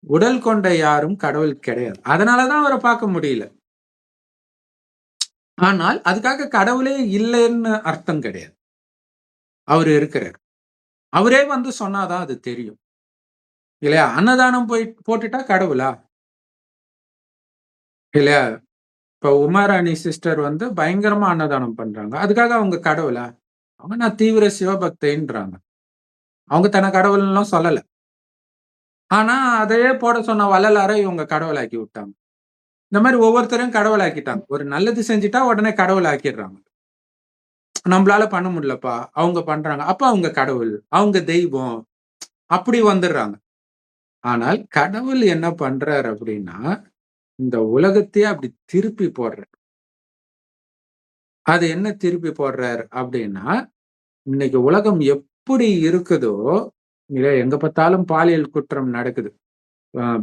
உடல் கொண்ட யாரும் கடவுள் கிடையாது. அதனால தான் அவர பார்க்க முடியல. ஆனால் அதுக்காக கடவுளே இல்லன்னு அர்த்தம் கிடையாது. அவரு இருக்கிறார். அவரே சொன்னா தான் அது தெரியும். இல்லையா? அன்னதானம் போட்டுட்டா கடவுளா? இல்லையா? இப்ப உமாராணி சிஸ்டர் பயங்கரமா அன்னதானம் பண்றாங்க. அதுக்காக அவங்க கடவுளா? அவங்க நான் தீவிர சிவபக்தைன்றாங்க. அவங்க தன்னை கடவுள்ன்னுலாம் சொல்லல. ஆனா அதையே போட சொன்ன வள்ளலார இவங்க கடவுளாக்கி விட்டாங்க. இந்த மாரி ஒவ்வொருத்தரையும் கடவுளாக்கிட்டாங்க. ஒரு நல்லது செஞ்சுட்டா உடனே கடவுள் ஆக்கிடுறாங்க. நம்மளால பண்ண முடியலப்பா. அவங்க பண்றாங்க. அப்ப அவங்க கடவுள். அவங்க தெய்வம். அப்படி வந்துடுறாங்க. ஆனால் கடவுள் என்ன பண்றாரு அப்படின்னா, இந்த உலகத்தையே அப்படி திருப்பி போடுறார். அது என்ன திருப்பி போடுறார் அப்படின்னா, இன்னைக்கு உலகம் எப்படி இருக்குதோ, எங்க பார்த்தாலும் பாலியல் குற்றம் நடக்குது.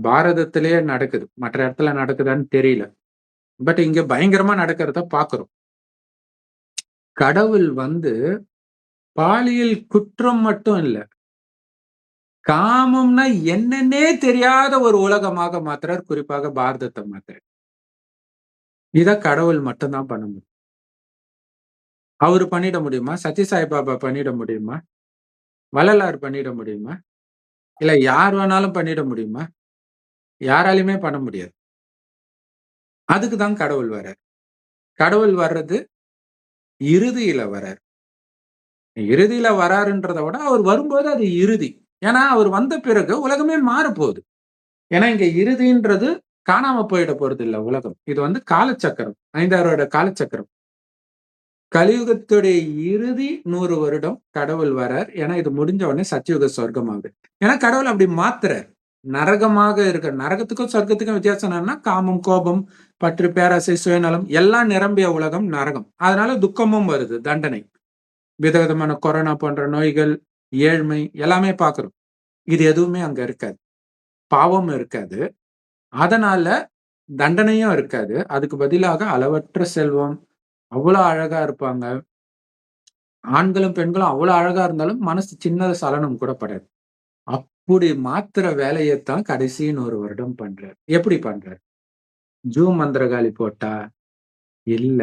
பாரதத்திலேயே நடக்குது. மற்ற இடத்துல நடக்குதான்னு தெரியல. பட் இங்க பயங்கரமா நடக்கிறத பார்க்கிறோம். கடவுள் பாலியல் குற்றம் மட்டும் இல்ல. காமம்னா என்னன்னே தெரியாத ஒரு உலகமாக மாத்துறார். குறிப்பாக பாரதத்தை மாத்துறார். இத கடவுள் மட்டும் தான் பண்ண முடியும். அவரு பண்ணிட முடியுமா? சத்ய சாய் பாபா பண்ணிட முடியுமா? வள்ளலார் பண்ணிட முடியுமா? இல்ல யார் வேணாலும் பண்ணிட முடியுமா? யாராலயுமே பண்ண முடியாது. அதுக்கு தான் கடவுள் வரார். கடவுள் வர்றது இறுதியில வரார். இறுதியில வராருன்றத விட அவர் வரும்போது அது இறுதி. ஏன்னா அவர் வந்த பிறகு உலகமே மாறப்போகுது. ஏன்னா இங்க இறுதின்றது காணாம போயிட போறது இல்ல உலகம். இது காலச்சக்கரம். 5,000 வருட காலச்சக்கரம். கலியுகத்துடைய இறுதி 100 வருடம் கடவுள் வரார். ஏன்னா இது முடிஞ்ச உடனே சத்தியுக சொர்க்கம் ஆகுது. ஏன்னா கடவுள் அப்படி மாத்துறார். நரகமாக இருக்க நரகத்துக்கும் சொர்க்கத்துக்கும் வித்தியாசம் என்னன்னா காமம், கோபம், பற்று, பேராசை, சுயநலம் எல்லாம் நிரம்பிய உலகம் நரகம். அதனால துக்கமும் வருது, தண்டனை. விதவிதமான கொரோனா போன்ற நோய்கள், ஏழ்மை எல்லாமே பார்க்கிறோம். இது எதுவுமே அங்க இருக்காது. பாவம் இருக்காது. அதனால தண்டனையும் இருக்காது. அதுக்கு பதிலாக அளவற்ற செல்வம், அவ்வளவு அழகா இருப்பாங்க. ஆண்களும் பெண்களும் அவ்வளவு அழகா இருந்தாலும் மனசு சின்ன சலனம் கூட படாது. அப்படி மாத்துற வேலையத்தான் கடைசி 100 வருடம் பண்றாரு. எப்படி பண்றாரு? ஜூ மந்திரகாளி போட்டா? இல்ல.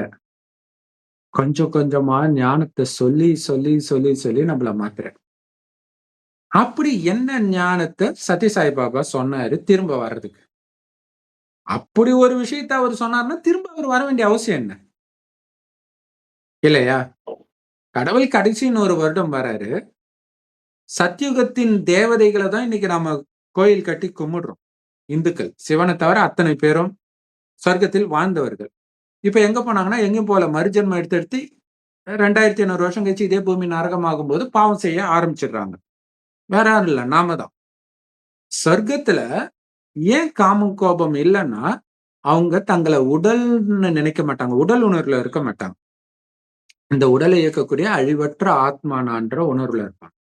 கொஞ்சம் கொஞ்சமா ஞானத்த சொல்லி, சொல்லி, சொல்லி, சொல்லி நம்மள மாத்துறாரு. அப்படி என்ன ஞானத்த சத்ய சாய் பாபா சொன்னாரு திரும்ப வர்றதுக்கு? அப்படி ஒரு விஷயத்த அவர் சொன்னாருன்னா, திரும்ப அவர் வர வேண்டிய அவசியம் என்ன? இல்லையா? கடவுள் கடைசி 100 வருடம் வராரு. சத்யுகத்தின் தேவதைகள தான் இன்னைக்கு நாம கோயில் கட்டி கும்பிடுறோம். இந்துக்கள். சிவன தவிர அத்தனை பேரும் சொர்க்கத்தில் வாழ்ந்தவர்கள். இப்ப எங்க போனாங்கன்னா, எங்கேயும் போல. மறுஜென்மம் எடுத்து எடுத்து 2500 வருஷம் கழிச்சு இதே பூமி நரகமாகும்போது பாவம் செய்ய ஆரம்பிச்சுடுறாங்க. வேற யாரும் இல்ல. நாம தான். சொர்க்கத்துல ஏன் காமம், கோபம் இல்லன்னா, அவங்க தங்கள உடல்ன்னு நினைக்க மாட்டாங்க. உடல் உணர்வுல இருக்க மாட்டாங்க. இந்த உடலை இயக்கக்கூடிய அழிவற்ற ஆத்மா நான்ற உணர்வுல இருப்பாங்க.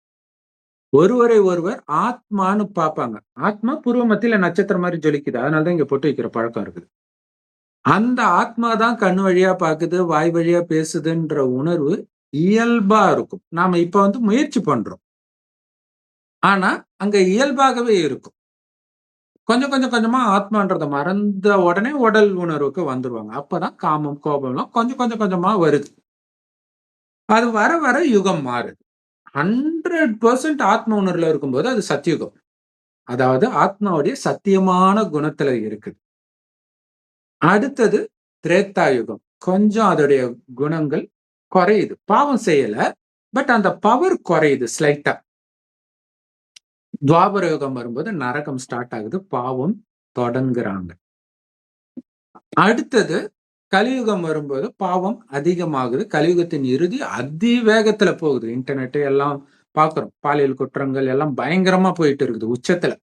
ஒருவரை ஒருவர் ஆத்மான்னு பார்ப்பாங்க. ஆத்மா பூர்வ மத்தியில நட்சத்திரம் மாரி ஜொலிக்குது. அதனால தான் இங்க பொட்டு வைக்கிற பழக்கம் இருக்குது. அந்த ஆத்மா தான் கண் வழியா பாக்குது, வாய் வழியா பேசுதுன்ற உணர்வு இயல்பா இருக்கும். நாம இப்ப முயற்சி பண்றோம். ஆனா, அங்க இயல்பாகவே இருக்கும். கொஞ்சம் கொஞ்சம் கொஞ்சமா ஆத்மான்றத மறந்த உடனே உடல் உணர்வுக்கு வந்துருவாங்க. அப்பதான் காமம், கோபம்லாம் கொஞ்சம் கொஞ்சம் கொஞ்சமா வருது. அது வர வர யுகம் மாறுது. 100% ஆத்ம உணர்வுல இருக்கும்போது அது சத்யுகம். அதாவது ஆத்மாவுடைய சத்தியமான குணத்துல இருக்குது. அடுத்தது திரேத்தா யுகம். கொஞ்சம் அதோடைய குணங்கள் குறையுது. பாவம் செய்யல. பட் அந்த பவர் குறையுது ஸ்லைட்டா. துவாபர யுகம் வரும்போது நரகம் ஸ்டார்ட் ஆகுது. பாவம் தொடங்குறாங்க. அடுத்தது கலியுகம் வரும்போது பாவம் அதிகமாகுது. கலியுகத்தின் இறுதி அதிவேகத்துல போகுது. இன்டர்நெட் எல்லாம் பார்க்கிறோம். பாலியல் குற்றங்கள் எல்லாம் பயங்கரமா போயிட்டு இருக்குது உச்சத்துல.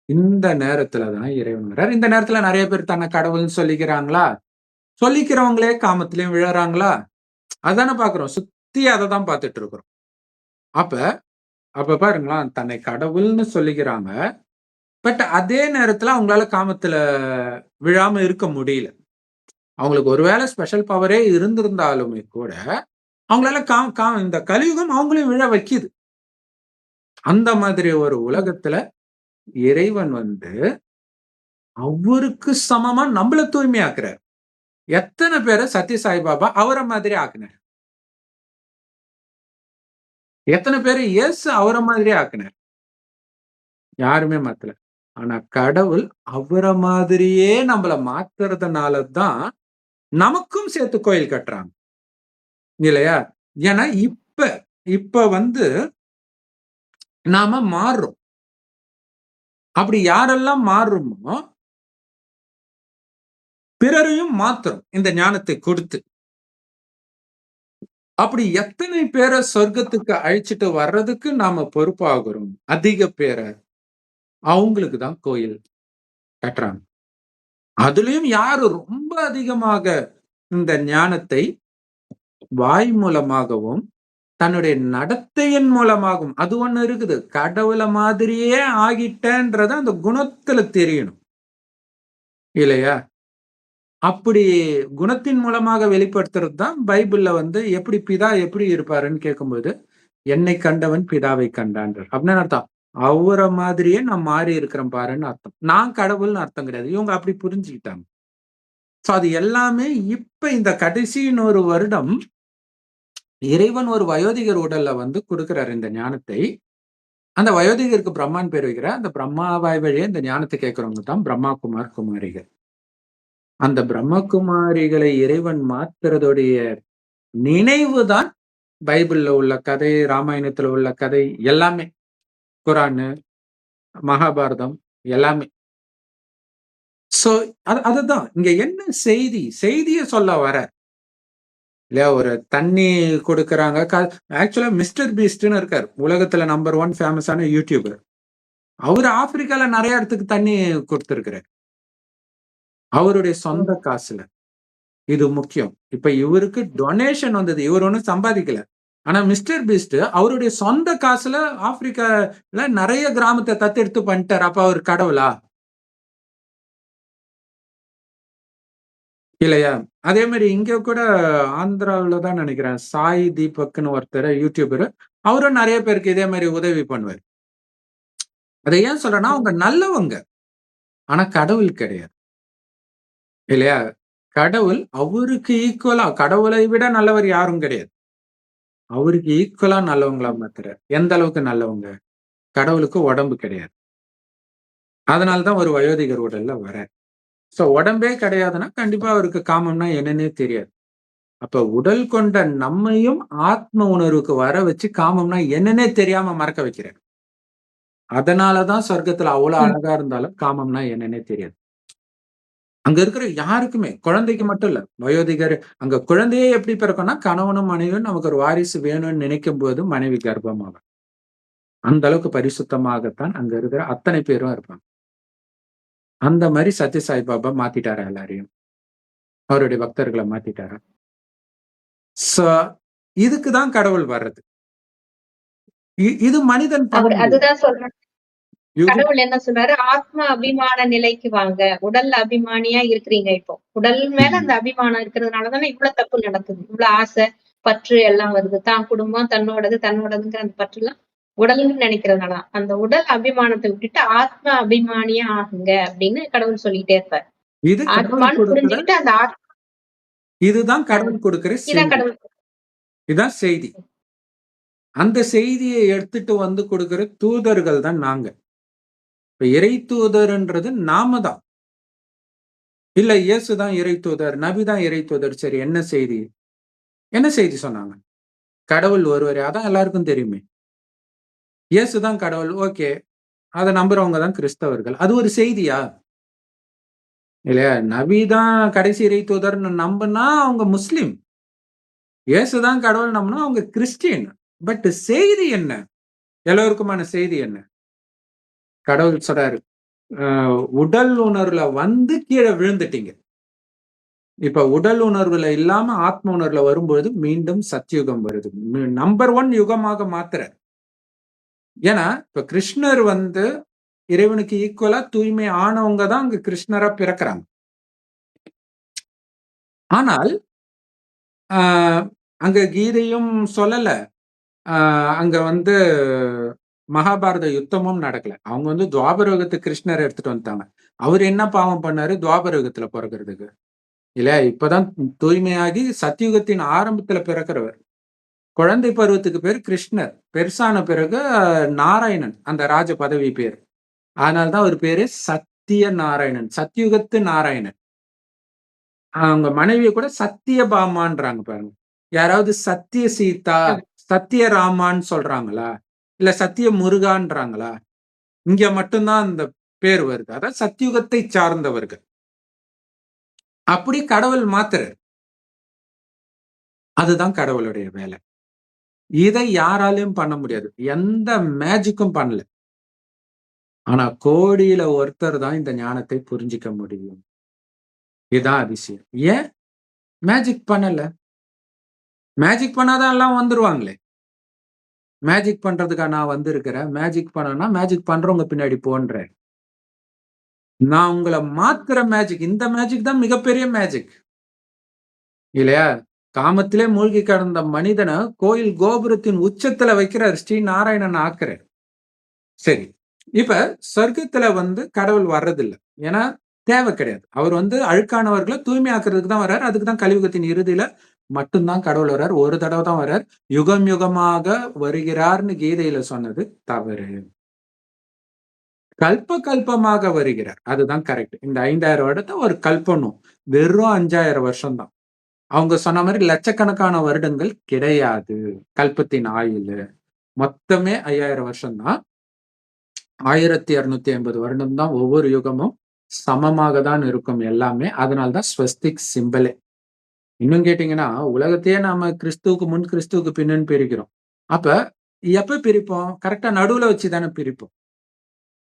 இந்த நேரத்துல தான் இறைவன் வர்றார். இந்த நேரத்துல நெறைய பேர் தன்னை கடவுள்ன்னு சொல்லிக்கிறாங்களா? சொல்லிக்கிறவங்களே காமத்திலயும் விழறாங்களா? அதானே பார்க்கிறோம். சுத்தி அததான் பார்த்துட்டு இருக்கிறோம். அப்ப அப்ப பாருங்களேன், தன்னை கடவுள்ன்னு சொல்லிக்கிறாங்க. பட் அதே நேரத்துல அவங்களால காமத்துல விழாம இருக்க முடியல. அவங்களுக்கு ஒருவேளை ஸ்பெஷல் பவரே இருந்திருந்தாலுமே கூட, அவங்களால இந்த கலியுகம் அவங்களையும் விழ வைக்குது. அந்த மாதிரி ஒரு உலகத்துல இறைவன் வந்து அவருக்கு சமமா நம்மள தூய்மையாக்குறார். எத்தனை பேர சத்ய சாய்பாபா அவர மாதிரி ஆக்குனார். எத்தனை பேரை இயேசு அவர மாதிரியே ஆக்குனார். யாருமே மாத்தல. ஆனா கடவுள் அவர மாதிரியே நம்மள மாத்துறதுனால தான் நமக்கும் சேர்த்து கோயில் கட்டுறாங்க. இல்லையா? ஏன்னா இப்ப இப்ப வந்து நாம மாறுறோம். அப்படி யாரெல்லாம் மாறுறோமோ பிறரையும் மாத்துறோம் இந்த ஞானத்தை கொடுத்து. அப்படி எத்தனை பேரை சொர்க்கத்துக்கு அழைச்சிட்டு வர்றதுக்கு நாம பொறுப்பாகிறோம். அதிக பேர அவங்களுக்கு தான் கோயில் கட்டுறாங்க. அதுலயும் யாரு ரொம்ப அதிகமாக இந்த ஞானத்தை வாய் மூலமாகவும் தன்னுடைய நடத்தையின் மூலமாகவும் அது ஒண்ணு இருக்குது. கடவுள மாதிரியே ஆகிட்டேன்றத அந்த குணத்துல தெரியணும். இல்லையா? அப்படி குணத்தின் மூலமாக வெளிப்படுத்துறது தான் பைபிள்ல வந்து எப்படி பிதா எப்படி இருப்பாருன்னு கேட்கும்போது, என்னை கண்டவன் பிதாவை கண்டான்றார். அப்படின்னு அர்த்தம். அவர மாதிரியே நான் மாறி இருக்கிறேன் பாருன்னு அர்த்தம். நான் கடவுள்னு அர்த்தம் கிடையாது. இவங்க அப்படி புரிஞ்சுக்கிட்டாங்க. சோ அது எல்லாமே இப்ப இந்த கடைசி 100 வருடம் இறைவன் ஒரு வயோதிகர் உடல்ல வந்து குடுக்கிறார் இந்த ஞானத்தை. அந்த வயோதிகருக்கு பிரம்மான்னு பேர் வைக்கிறார். அந்த பிரம்மாவாய் வழியே இந்த ஞானத்தை கேட்கிறவங்க தான் பிரம்மா குமார், குமாரிகள். அந்த பிரம்மகுமாரிகளை இறைவன் மாத்துறதுடைய நினைவு தான் பைபிள்ல உள்ள கதை, ராமாயணத்துல உள்ள கதை எல்லாமே. குரானு, மகாபாரதம் எல்லாமே. சோ அதுதான். இங்க என்ன செய்தி? செய்திய சொல்ல வரார். இல்லையா? ஒரு தண்ணி குடுக்குறாங்க. ஆக்சுவலா மிஸ்டர் பீஸ்ட்ன்னு இருக்காரு. உலகத்துல நம்பர் 1 ஃபேமஸான யூடியூபர். அவரு ஆப்பிரிக்கால நெறைய இடத்துக்கு தண்ணி குடுத்திருக்கிறார். அவருடைய சொந்த காசுல. இது முக்கியம். இப்ப இவருக்கு டொனேஷன் வந்தது. இவர் ஒண்ணும் சம்பாதிக்கல. ஆனா மிஸ்டர் பீஸ்ட் அவருடைய சொந்த காசுல ஆப்பிரிக்கால நெறைய கிராமத்த தத்தெடுத்து பண்ணிட்டாரு. அப்ப அவர் கடவுளா? இல்லையா? அதே மாரி இங்க கூட ஆந்திராவுல தான் நெனைக்கிறேன். சாய் தீபக்ன்னு ஒருத்தர் யூடியூபர். அவரும் நெறைய பேருக்கு இதே மாரி உதவி பண்ணுவாரு. அத ஏன் சொல்றேன்னா, அவங்க நல்லவங்க. ஆனா கடவுள் கிடையாது. இல்லையா? கடவுள் அவருக்கு ஈக்குவலா கடவுளை விட நல்லவர் யாரும் கிடையாது. அவருக்கு ஈக்குவலா நல்லவங்களா மாத்துறார். எந்த அளவுக்கு நல்லவங்க? கடவுளுக்கு உடம்பு கிடையாது. அதனால தான் ஒரு வயோதிகர் உடல்ல வரார். சோ உடம்பே கிடையாதுன்னா, கண்டிப்பா அவருக்கு காமம்னா என்னன்னே தெரியாது. அப்ப உடல் கொண்ட நம்மையும் ஆத்ம உணர்வுக்கு வர வச்சு காமம்னா என்னன்னே தெரியாம மறக்க வைக்கிறார். அதனால தான் சொர்க்கத்துல அவ்வளவு ம். அழகா இருந்தாலும் காமம்னா என்னன்னே தெரியாது. அங்க இருக்கிற யாருக்குமே, குழந்தைக்கு மட்டும் இல்ல. வயோதிகர் அங்க குழந்தையே எப்படி பிறக்கும்னா, கணவனும் மனைவியும் நமக்கு ஒரு வாரிசு வேணும்னு நினைக்கும்போது மனைவி கர்ப்பமாவார். அந்த அளவுக்கு பரிசுத்தமாகத்தான் அங்க இருக்கிற அத்தனை பேரும் இருப்பாங்க. அந்த மாரி சத்ய சாய் பாபா மாத்திட்டாரா எல்லாரையும்? அவருடைய பக்தர்கள மாத்திட்டாரா? சோ இதுக்கு தான் கடவுள் வர்றது. இது மனிதன் பண்ண அவரு முடியாது. அதுதான் சொல்றேன். இது கடவுள் என்ன சொல்றாரு? ஆத்ம அபிமான நிலைக்கு வாங்க. உடல் அபிமானியா இருக்கிறீங்க இப்போ. உடல் மேல ம். அந்த அபிமானம் இருக்கிறதுனால தானே இவ்ளோ தப்பு நடக்குது. இவ்ளோ ஆசை, பற்று எல்லாம் வருது. தான் குடும்பம், தன்னோடது, தன்னோடதுங்கிற அந்த பற்றுலாம் உடல்ன்னு நினைக்கிறதுனால தான். அந்த உடல் அபிமானத்த விட்டுட்டு ஆத்ம அபிமானியா ஆகுங்க அப்படின்னு கடவுள் சொல்லிட்டே இருப்பாரு. இது கடவுள் ஆத்மான்னு கொடுக்கிற புரிஞ்சுகிட்டு அந்த இதுதான் கடவுள் கொடுக்கிற இதான் செய்தி. கடவுள். இதான் செய்தி. அந்த செய்தியை எடுத்துட்டு வந்து கொடுக்கிற தூதர்கள் தான் நாங்க. இப்ப இறை தூதர்ன்றது நாம தான். இல்ல இயேசு தான் இறை தூதர், நபி தான் இறை தூதர். சரி என்ன செய்தி? என்ன செய்தி சொன்னாங்க? கடவுள் ஒருவரே. அதான் எல்லாருக்கும் தெரியுமே. இயேசு தான் கடவுள். ஓகே. அத நம்புறவங்க தான் கிறிஸ்தவர்கள். அது ஒரு செய்தியா? இல்லையா? நபி தான் கடைசி இறை தூதர்ன்னு நம்புனா அவங்க முஸ்லிம். இயேசு தான் கடவுள் நம்புனா அவங்க கிறிஸ்டியன். பட் செய்தி என்ன? எல்லோருக்குமான செய்தி என்ன? கடவுள் சொல்றாரு, உடல் உணர்வுல வந்து கீழ விழுந்துட்டீங்க. இப்ப உடல் உணர்வுல இல்லாம ஆத்ம உணர்வுல வரும்பொழுது மீண்டும் சத்யுகம் வருது. நம்பர் 1 யுகமாக மாத்துறார். ஏன்னா, இப்ப கிருஷ்ணர் வந்து இறைவனுக்கு ஈக்குவலா தூய்மை ஆனவங்க தான் அங்க கிருஷ்ணரா பிறக்குறாங்க. ஆனால், ஆ அங்க கீதையும் சொல்லல. ஆ அங்க வந்து மகாபாரத யுத்தமும் நடக்கல. அவங்க வந்து துவாபர யுகத்துக்கு கிருஷ்ணர எடுத்துட்டு வந்துட்டாங்க. அவரு என்ன பாவம் பண்ணாரு? துவாபர யுகத்துல பொறக்கறதுக்கு. இல்லையா? இப்பதான் தூய்மையாகி சத்யுகத்தின் ஆரம்பத்துல பிறக்கிறவர். குழந்தை பருவத்துக்கு பேரு கிருஷ்ணர். பெருசான பிறகு நாராயணன். அந்த ராஜ பதவி பேரு. அதனால தான் அவரு பேரு சத்திய நாராயணன். சத்யுகத்து நாராயணன். அவங்க மனைவிய கூட சத்தியபாமான்றாங்க பாருங்க. யாராவது சத்திய சீதா, ம். சத்திய ராமான்னு சொல்றாங்களா? இல்ல சத்திய முருகான்றாங்களா? இங்க மட்டும் தான் அந்த பேர் வருது. அதான் சத்யுகத்தை சார்ந்தவர்கள். அப்படி கடவுள் மாத்துறாரு. அதுதான் கடவுளுடைய வேலை. இதை யாராலயும் பண்ண முடியாது. எந்த மேஜிக்கும் பண்ணல. ஆனா கோடியில ஒருத்தர் தான் இந்த ஞானத்தை புரிஞ்சுக்க முடியும். இதுதான் அதிசயம். ஏன்? மேஜிக் பண்ணல. மேஜிக் பண்ணாதான் எல்லாம் வந்துருவாங்களே. மேஜிக் பண்றதுக்கா நான் வந்திருக்கிறேன். மேஜிக் பண்ணணும்னா மேஜிக் பண்றவங்க பின்னாடி போன்றேன். நான் உங்கள மாத்துற மேஜிக். இந்த மேஜிக் தான் மிகப்பெரிய மேஜிக். இல்லையா? காமத்திலே மூழ்கி கிடந்த மனிதன கோயில் கோபுரத்தின் உச்சத்துல வைக்கிறார். ஸ்ரீ நாராயணன் ஆக்குறார். சரி. இப்ப சொர்க்கத்துல வந்து கடவுள் வர்றதில்ல. ஏன்னா தேவை கிடையாது. அவர் வந்து அழுக்கானவர்கள தூய்மையாக்குறதுக்கு தான் வர்றார். அதுக்கு தான் கலியுகத்தின் இறுதியில மட்டும் தான் கடவுள் வர்றார். ஒரு தடவ தான் வர்றார். யுகம் யுகமாக வருகிறார்ன்னு கீதையில சொன்னது தவறு. கல்ப கல்பமாக வருகிறார். அதுதான் கரெக்ட். இந்த 5000 வருடத்த ஒரு கல்பனும். வெறும் 5000 வருஷம் தான். அவங்க சொன்ன மாரி லட்சக்கணக்கான வருடங்கள் கிடையாது. கல்பத்தின் ஆயுளு. மொத்தமே 5000 வருஷம் தான். 1250 வருடம் தான் ஒவ்வொரு யுகமும். சமமாக தான் இருக்கும் எல்லாமே. அதனால தான் ஸ்வஸ்திக் சிம்பலே. இன்னும் கேட்டீங்கன்னா, உலகத்தையே நாம கிறிஸ்துவுக்கு முன், கிறிஸ்துவுக்கு பின்னுன்னு பிரிக்கிறோம். அப்ப எப்ப பிரிப்போம்? கரெக்ட்டா நடுவுல வச்சு தானே பிரிப்போம்.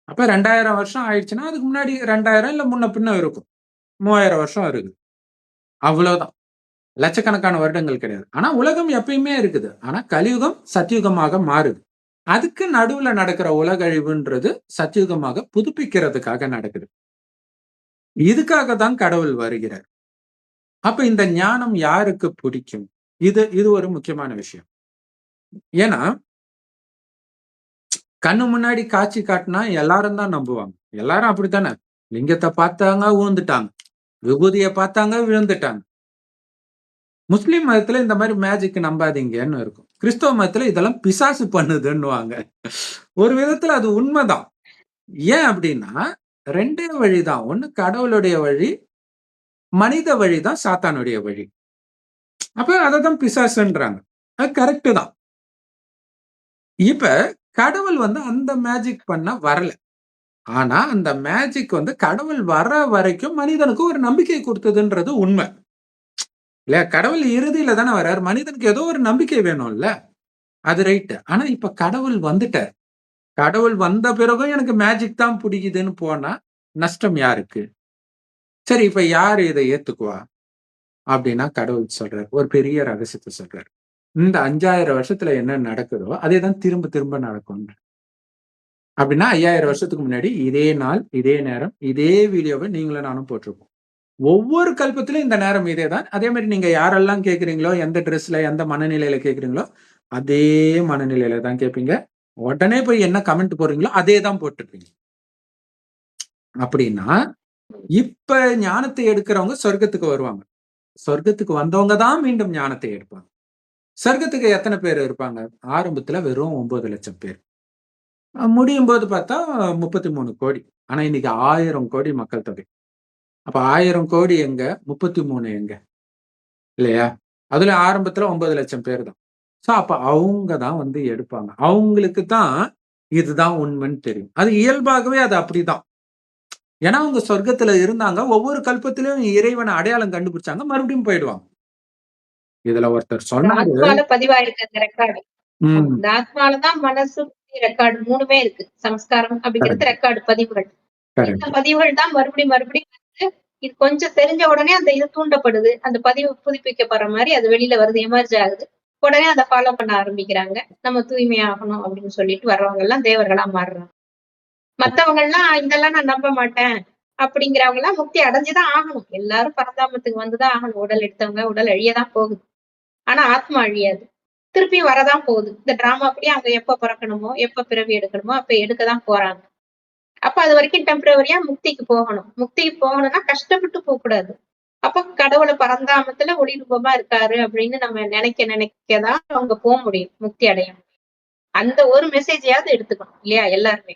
அப்ப 2000 வருஷம் ஆயிடுச்சுன்னா, அதுக்கு முன்னாடி 2000 இல்ல முன்ன பின்ன இருக்கும். 3000 வருஷம் இருக்குது. அவ்வளவுதான். லட்சக்கணக்கான வருடங்கள் கிடையாது. ஆனா உலகம் எப்பயுமே இருக்குது. ஆனா கலியுகம் சத்யுகமாக மாறுது. அதுக்கு நடுவுல நடக்கிற உலகழிவுன்றது சத்யுகமாக புதுப்பிக்கிறதுக்காக நடக்குது. இதுக்காக தான் கடவுள் வருகிறார். அப்ப இந்த ஞானம் யாருக்கு பிடிக்கும்? இது இது ஒரு முக்கியமான விஷயம். ஏன்னா, கண்ணு முன்னாடி காட்சி காட்டுனா எல்லாரும் தான் நம்புவாங்க. எல்லாரும் அப்படித்தானே. லிங்கத்த பார்த்தாங்க, ஊழ்ந்துட்டாங்க. விபூதிய பார்த்தாங்க, விழுந்துட்டாங்க. முஸ்லிம் மதத்துல இந்த மாரி மேஜிக் நம்பாதீங்கன்னு இருக்கும். கிறிஸ்தவ மதத்துல இதெல்லாம் பிசாசு பண்ணுதுன்னுவாங்க. ஒரு விதத்துல அது உண்மைதான். ஏன் அப்படின்னா, 2 வழிதான். ஒண்ணு கடவுளுடைய வழி, மனித வழி தான் சாத்தானுடைய வழி. அப்ப அததான் பிசாசுன்றாங்க. அது கரெக்ட் தான். இப்ப கடவுள் வந்து அந்த மேஜிக் பண்ண வரல. ஆனா அந்த மேஜிக் வந்து கடவுள் வர வரைக்கும் மனிதனுக்கு ஒரு நம்பிக்கை குடுத்ததுன்றது உண்மை. இல்லையா? கடவுள் இறுதியில தானே வர்றாரு. மனிதனுக்கு ஏதோ ஒரு நம்பிக்கை வேணும்ல. அது ரைட். ஆனா இப்ப கடவுள் வந்துட்டார். கடவுள் வந்த பிறகும் எனக்கு மேஜிக் தான் பிடிக்குதுன்னு போனா, நஷ்டம் யாருக்கு? சரி இப்ப யாரு இத ஏத்துக்குவா? அப்டின்னா கடவுள் சொல்றாரு. ஒரு பெரிய ரகசியத்த சொல்றாரு. இந்த 5000 வருஷத்துல என்ன நடக்குதோ, அதே தான் திரும்ப திரும்ப நடக்கும்ன்னு. அப்டின்னா 5000 வருஷத்துக்கு முன்னாடி இதே நாள், இதே நேரம், இதே வீடியோவ நீங்களும் நானும் போட்டிருப்போம். ஒவ்வொரு கல்பத்திலும் இந்த நேரம் இதே தான். அதே மாரி நீங்க யாரெல்லாம் கேட்கிறீங்களோ, எந்த டிரெஸ்ல, எந்த மனநிலையில கேட்கிறீங்களோ, அதே மனநிலையில தான் கேட்பீங்க. உடனே போய் என்ன கமெண்ட் போடுறீங்களோ, அதே தான் போட்டிருப்பீங்க. அப்படின்னா, இப்ப ஞானத்தை எடுக்கிறவங்க சொர்க்கத்துக்கு வருவாங்க. சொர்க்கத்துக்கு வந்தவங்க தான் மீண்டும் ஞானத்தை எடுப்பாங்க. சொர்க்கத்துக்கு எத்தன பேர் இருப்பாங்க? ஆரம்பத்துல வெறும் 9,00,000 பேர். முடியும்போது பார்த்தா 33,00,00,000. ஆனா இன்னைக்கு 1,000,00,00,000 மக்கள் தொகை. அப்ப 1,000,00,00,000 எங்க? 33 எங்க? இல்லையா? அதுல ஆரம்பத்துல 9,00,000 பேர் தான். சோ அப்ப அவங்க தான் வந்து எடுப்பாங்க. அவங்களுக்கு தான் இதுதான் உண்மைன்னு தெரியும். அது இயல்பாகவே அது அப்படிதான். ஏன்னா அவங்க சொர்க்கத்துல இருந்தாங்க. ஒவ்வொரு கல்பத்திலயும் இறைவன அடையாளம் கண்டுபிடிச்சாங்க. மறுபடியும் போயிடுவாங்க. இதுல ஒருத்தர் அது சொன்னாரு. ஆத்மால பதிவாயிருக்கு அந்த ரெக்கார்டு. ஆமா. ம். இந்த ஆத்மால தான் மனசு, ரெக்கார்டு 3மே இருக்கு. சம்ஸ்காரம் அப்படிங்கிறது கரெக்ட். ரெக்கார்டு பதிவுகள். இந்த கரெக்ட். பதிவுகள் தான் மறுபடியும் மறுபடியும் வந்து இது கொஞ்சம் தெரிஞ்ச உடனே அந்த இது தூண்டப்படுது. அந்த பதிவு புதுப்பிக்கப்படுற மாரி அது வெளியில வருது. எமர்ஜ் ஆகுது. உடனே அத ஃபாலோ பண்ண ஆரம்பிக்கிறாங்க. நம்ம தூய்மையாகணும் அப்படின்னு சொல்லிட்டு வர்றவங்க எல்லாம் தேவர்களா மாறுறாங்க. மத்தவங்கலாம் இதெல்லாம் நான் நம்ப மாட்டேன். அப்படிங்கிறவங்கலாம் முக்தி அடைஞ்சுதான் ஆகணும். எல்லாரும் பரந்தாமத்துக்கு வந்துதான் ஆகணும். உடல் எடுத்தவங்க உடல் அழியதான் போகுது. ஆனா ஆத்மா அழியாது. திருப்பியும் வரதான் போகுது. இந்த டிராமா அப்படியே அவங்க எப்ப பிறக்கணுமோ, எப்ப பிறவி எடுக்கணுமோ, அப்ப எடுக்கதான் போறாங்க. அப்ப அது வரைக்கும் டெம்பரவரியா முக்திக்கு போகணும். முக்திக்கு போகணும்னா கஷ்டப்பட்டு போக்கூடாது. அப்ப கடவுள பரந்தாமத்துல ஒளி ரூபமா இருக்காரு அப்படின்னு நம்ம நினைக்கதான் அவங்க முடியும். முக்தி அடைய முடியும். அந்த ஒரு மெசேஜையாவது எடுத்துக்கணும். இல்லையா? எல்லாருமே.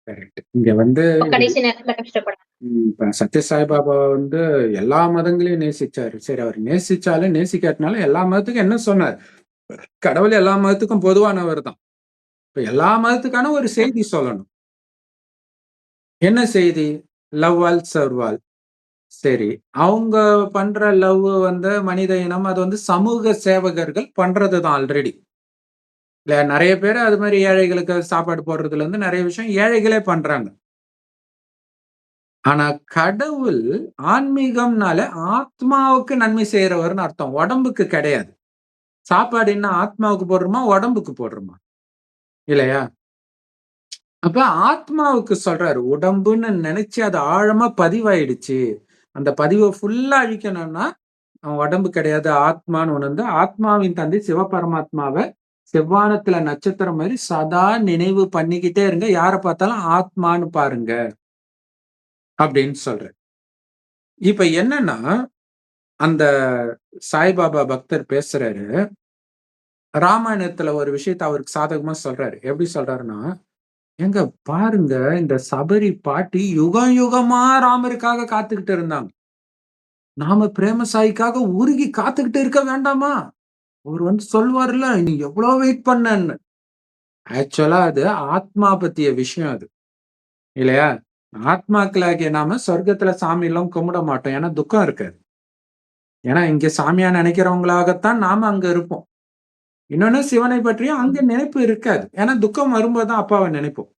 கரெக்ட். இங்க வந்து அப்ப கடைசி நேரத்துல கஷ்டப்படாம. இப்ப சத்ய சாய்பாபா வந்து எல்லா மதங்களையும் நேசிச்சாரு. சரி, அவர் நேசிச்சாலும் நேசிக்காட்டினாலும் எல்லா மதத்துக்கும் என்ன சொன்னார்? கடவுள் எல்லா மதத்துக்கும் பொதுவானவர் தான். இப்ப எல்லா மதத்துக்கான ஒரு செய்தி சொல்லணும். என்ன செய்தி? Love all serve all. சரி. அவங்க பண்ற லவ் வந்து மனித இனம் அது வந்து சமூக சேவகர்கள் பண்றதுதான் ஆல்ரெடி. இல்ல நெறைய பேரு அது மாரி ஏழைகளுக்கு சாப்பாடு போடுறதுல இருந்து நெறைய விஷயம் ஏழைகளே பண்றாங்க. ஆனா கடவுள் ஆன்மீகம்னால ஆத்மாவுக்கு நன்மை செய்றவர்ன்னு அர்த்தம். உடம்புக்கு கிடையாது. சாப்பாடு என்ன ஆத்மாவுக்கு போடுறோமா? உடம்புக்கு போடுறோமா? இல்லையா? அப்ப ஆத்மாவுக்கு சொல்றாரு. உடம்புன்னு நெனச்சு அது ஆழமா பதிவாயிடுச்சு. அந்த பதிவ ஃபுல்லா அழிக்கணும்னா, அவன் உடம்பு கிடையாது ஆத்மான்னு உணர்ந்து, ஆத்மாவின் தந்தை சிவபரமாத்மாவ செவ்வானத்துல நட்சத்திரம் மாரி சதா நினைவு பண்ணிக்கிட்டே இருங்க. யார பார்த்தாலும் ஆத்மான்னு பாருங்க. அப்படின்னு சொல்றாரு. இப்ப என்னன்னா, அந்த சாய்பாபா பக்தர் பேசுறாரு. ராமாயணத்துல ஒரு விஷயத்த அவருக்கு சாதகமா சொல்றாரு. எப்படி சொல்றாருன்னா, "ஏங்க பாருங்க, இந்த சபரி பாட்டி யுகம் யுகமா ராமருக்காக காத்துக்கிட்டு இருந்தாங்க. நாம பிரேமசாயிக்காக உருகி காத்துக்கிட்டு இருக்க வேண்டாமா? அவரு வந்து சொல்வாருல்ல, நீ எவ்வளோ வெயிட் பண்ணன்னு." ஆக்சுவலா அது ஆத்மா பத்திய விஷயம் அது. இல்லையா? ஆத்மாக்களாகிய நாம சொர்க்கத்துல சாமிலாம் கும்பிட மாட்டோம். ஏன்னா துக்கம் இருக்காது. ஏன்னா இங்க சாமியா நினைக்கிறவங்களாகத்தான் நாம அங்க இருப்போம். இன்னொன்னு சிவனை பற்றியும் அங்க நினைப்பு இருக்காது. ஏன்னா துக்கம் வரும்போது தான் அப்பாவ நினைப்போம்.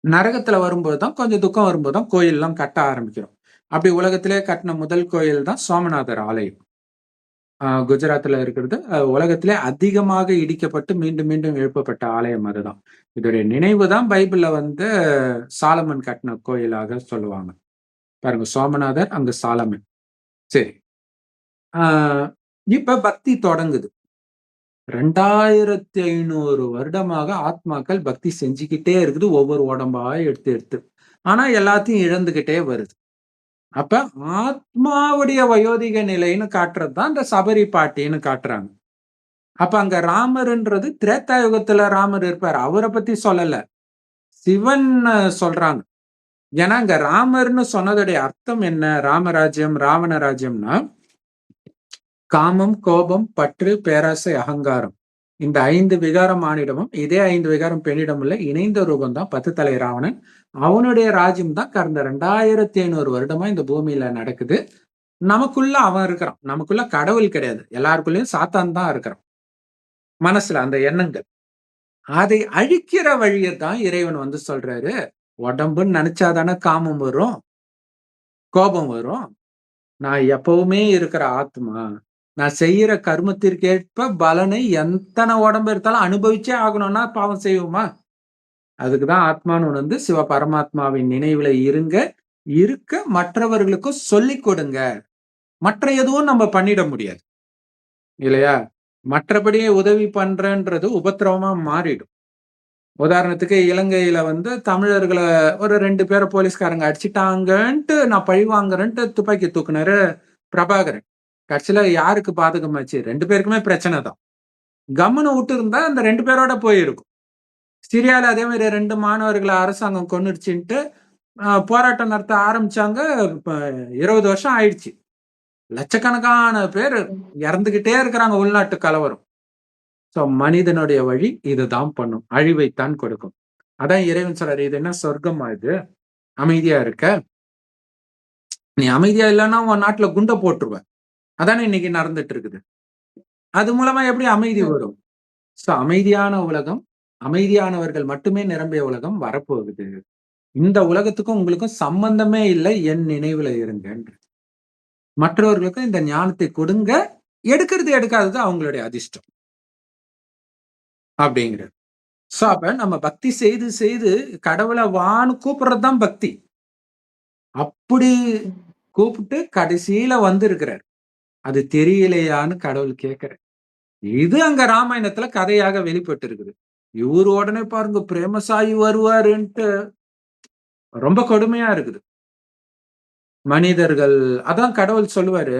நரகத்துல வரும்போது தான் கொஞ்சம் துக்கம் வரும்போது தான் கோயில்லாம் கட்ட ஆரம்பிக்கிறோம். அப்படி உலகத்திலே கட்டின முதல் கோயில் தான் சோமநாதர் ஆலயம். குஜராத்ல இருக்கிறது. உலகத்திலே அதிகமாக இடிக்கப்பட்டு மீண்டும் மீண்டும் எழுப்பப்பட்ட ஆலயம் அதுதான். இதோடைய நினைவு தான் பைபிள்ல வந்து சாலமன் கட்டின கோயிலாக சொல்லுவாங்க. பாருங்க சோமநாதர், அங்க சாலமன். சரி. ஆ இப்ப பக்தி தொடங்குது. 2500 வருடமாக ஆத்மாக்கள் பக்தி செஞ்சுக்கிட்டே இருக்குது. ஒவ்வொரு உடம்பா எடுத்து எடுத்து. ஆனா எல்லாத்தையும் இழந்துகிட்டே வருது. அப்ப ஆத்மாவுடைய வயோதிக நிலைன்னு காட்டுறது தான் இந்த சபரி பாட்டின்னு காட்டுறாங்க. அப்ப அங்க ராமர்ன்றது திரேதா யுகத்துல ராமர் இருப்பாரு. அவர பத்தி சொல்லல. சிவன் சொல்றாங்க. ஏன்னா அங்க ராமர்ன்னு சொன்னதுடைய அர்த்தம் என்ன? ராமராஜ்யம், ராவண ராஜ்யம்னா காமம், கோபம், பற்று, பேராசை, அகங்காரம். இந்த 5 விகாரம் ஆணிடமும், இதே 5 விகாரம் பெண்ணிடம் உள்ள இணைந்த ரூபம் தான் 10 தலை ராவணன். அவனுடைய ராஜ்யம் தான் கடந்த 2500 வருடமா இந்த பூமியில நடக்குது. நமக்குள்ள அவன் இருக்கிறான். நமக்குள்ள கடவுள் கிடையாது. எல்லாருக்குள்ளயும் சாத்தான் தான் இருக்கிறான். மனசுல அந்த எண்ணங்கள். அதை அழிக்கிற வழியத்தான் இறைவன் வந்து சொல்றாரு. உடம்புன்னு நினைச்சாதானே காமம் வரும், கோபம் வரும். நான் எப்பவுமே இருக்கிற ஆத்மா. நான் செய்யற கர்மத்திற்கேற்ப பலனை எத்தனை உடம்பு எடுத்தாலும் அனுபவிச்சே ஆகணும்னா பாவம் செய்வோமா? அதுக்குதான் ஆத்மான்னு உணர்ந்து சிவ பரமாத்மாவின் நினைவுல இருங்க. இருக்க மற்றவர்களுக்கும் சொல்லிக் கொடுங்க. மற்ற எதுவும் நம்ம பண்ணிட முடியாது. இல்லையா? மற்றபடியே உதவி பண்றேன்றது உபத்திரவமா மாறிடும். உதாரணத்துக்கு இலங்கையில வந்து தமிழர்கள ஒரு 2 பேர போலீஸ்காரங்க அடிச்சுட்டாங்கன்ட்டு நான் பழி வாங்குறேன்ட்டு துப்பாக்கி தூக்குனாரு பிரபாகரன். கடைசியில யாருக்கு பாதகமாச்சு? 2 பேருக்குமே பிரச்சனை தான். கம்முனு விட்டிருந்தா அந்த 2 பேரோட போயிருக்கும். சிரியால அதே மாரி 2 மாணவர்கள அரசாங்கம் கொன்னுடுச்சுன்ட்டு போராட்டம் நடத்த ஆரம்பிச்சாங்க. இப்ப 20 வருஷம் ஆயிடுச்சு. லட்சக்கணக்கான பேர் இறந்துகிட்டே இருக்கிறாங்க உள்நாட்டு கலவரம். சோ மனிதனுடைய வழி இதுதான் பண்ணும். அழிவைத்தான் கொடுக்கும். அதான் இறைவன் சொல்றாரு, இது என்ன சொர்க்கமா இது? அமைதியா இருக்க? நீ அமைதியா இல்லன்னா உன் நாட்டுல குண்ட போட்டுருவ. அதானே இன்னைக்கு நடந்துட்டு இருக்குது. அது மூலமா எப்படி அமைதி ம். வரும்? சோ அமைதியான உலகம், அமைதியானவர்கள் மட்டுமே நிரம்பிய உலகம் வரப்போகுது. இந்த உலகத்துக்கும் உங்களுக்கும் சம்பந்தமே இல்ல. என் நினைவுல இருங்கன்ற. மற்றவர்களுக்கு இந்த ஞானத்தை கொடுங்க. எடுக்கிறது எடுக்காதது அவங்களுடைய அதிர்ஷ்டம். அப்படிங்கிறது. சோ அப்ப நம்ம பக்தி செய்து செய்து கடவுள வான்னு கூப்பிடுறது தான் பக்தி. அப்படி ம். கூப்பிட்டு கடைசியில வந்திருக்கிறார். அது தெரியலையான்னு கடவுள் கேட்கிறார். இது அங்க ராமாயணத்துல கதையாக வெளிப்பட்டு இருக்குது. இவரு உடனே பாருங்க பிரேமசாயி வருவாருன்ட்டு ரொம்ப கொடுமையா இருக்குது. மனிதர்கள் அதான் கடவுள் சொல்லுவாரு,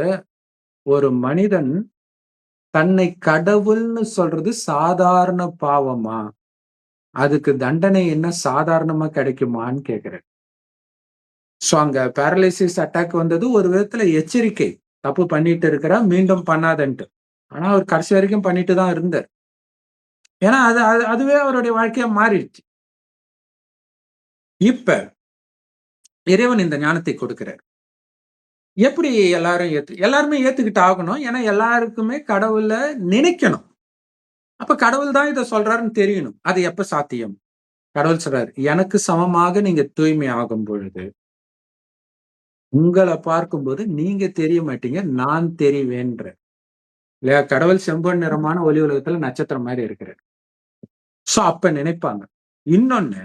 ஒரு மனிதன் தன்னை கடவுள்னு சொல்றது சாதாரண பாவமா? அதுக்கு தண்டனை என்ன சாதாரணமா கிடைக்குமான்னு கேட்கிறாரு. சோ அங்க பேரலைசிஸ் அட்டாக் வந்தது ஒரு விதத்துல எச்சரிக்கை. தப்பு பண்ணிட்டு இருக்கிறா, மீண்டும் பண்ணாதன்ட்டு. ஆனா அவர் கடைசி வரைக்கும் பண்ணிட்டு தான் இருந்தார். ஏன்னா அதுவே அவருடைய வாழ்க்கையா மாறிடுச்சு. இப்ப இறைவன் இந்த ஞானத்தை கொடுக்கிறார். எப்படி எல்லாருமே ஏத்துக்கிட்டு ஆகணும். ஏன்னா எல்லாருக்குமே கடவுள நினைக்கணும். அப்ப கடவுள் தான் இத சொல்றாருன்னு தெரியணும். அது எப்ப சாத்தியம்? கடவுள் சொல்றாரு, எனக்கு சமமாக நீங்க தூய்மை ஆகும் பொழுது, உங்கள பார்க்கும்போது நீங்க தெரிய மாட்டீங்க, நான் தெரிவேன்றார். இல்லையா? கடவுள் செம்பொன் ம். நிறமான ஒளி உலகத்துல நட்சத்திரம் மாரி இருக்கிறார். சோ அப்ப நினைப்பாங்க. இன்னொன்னு,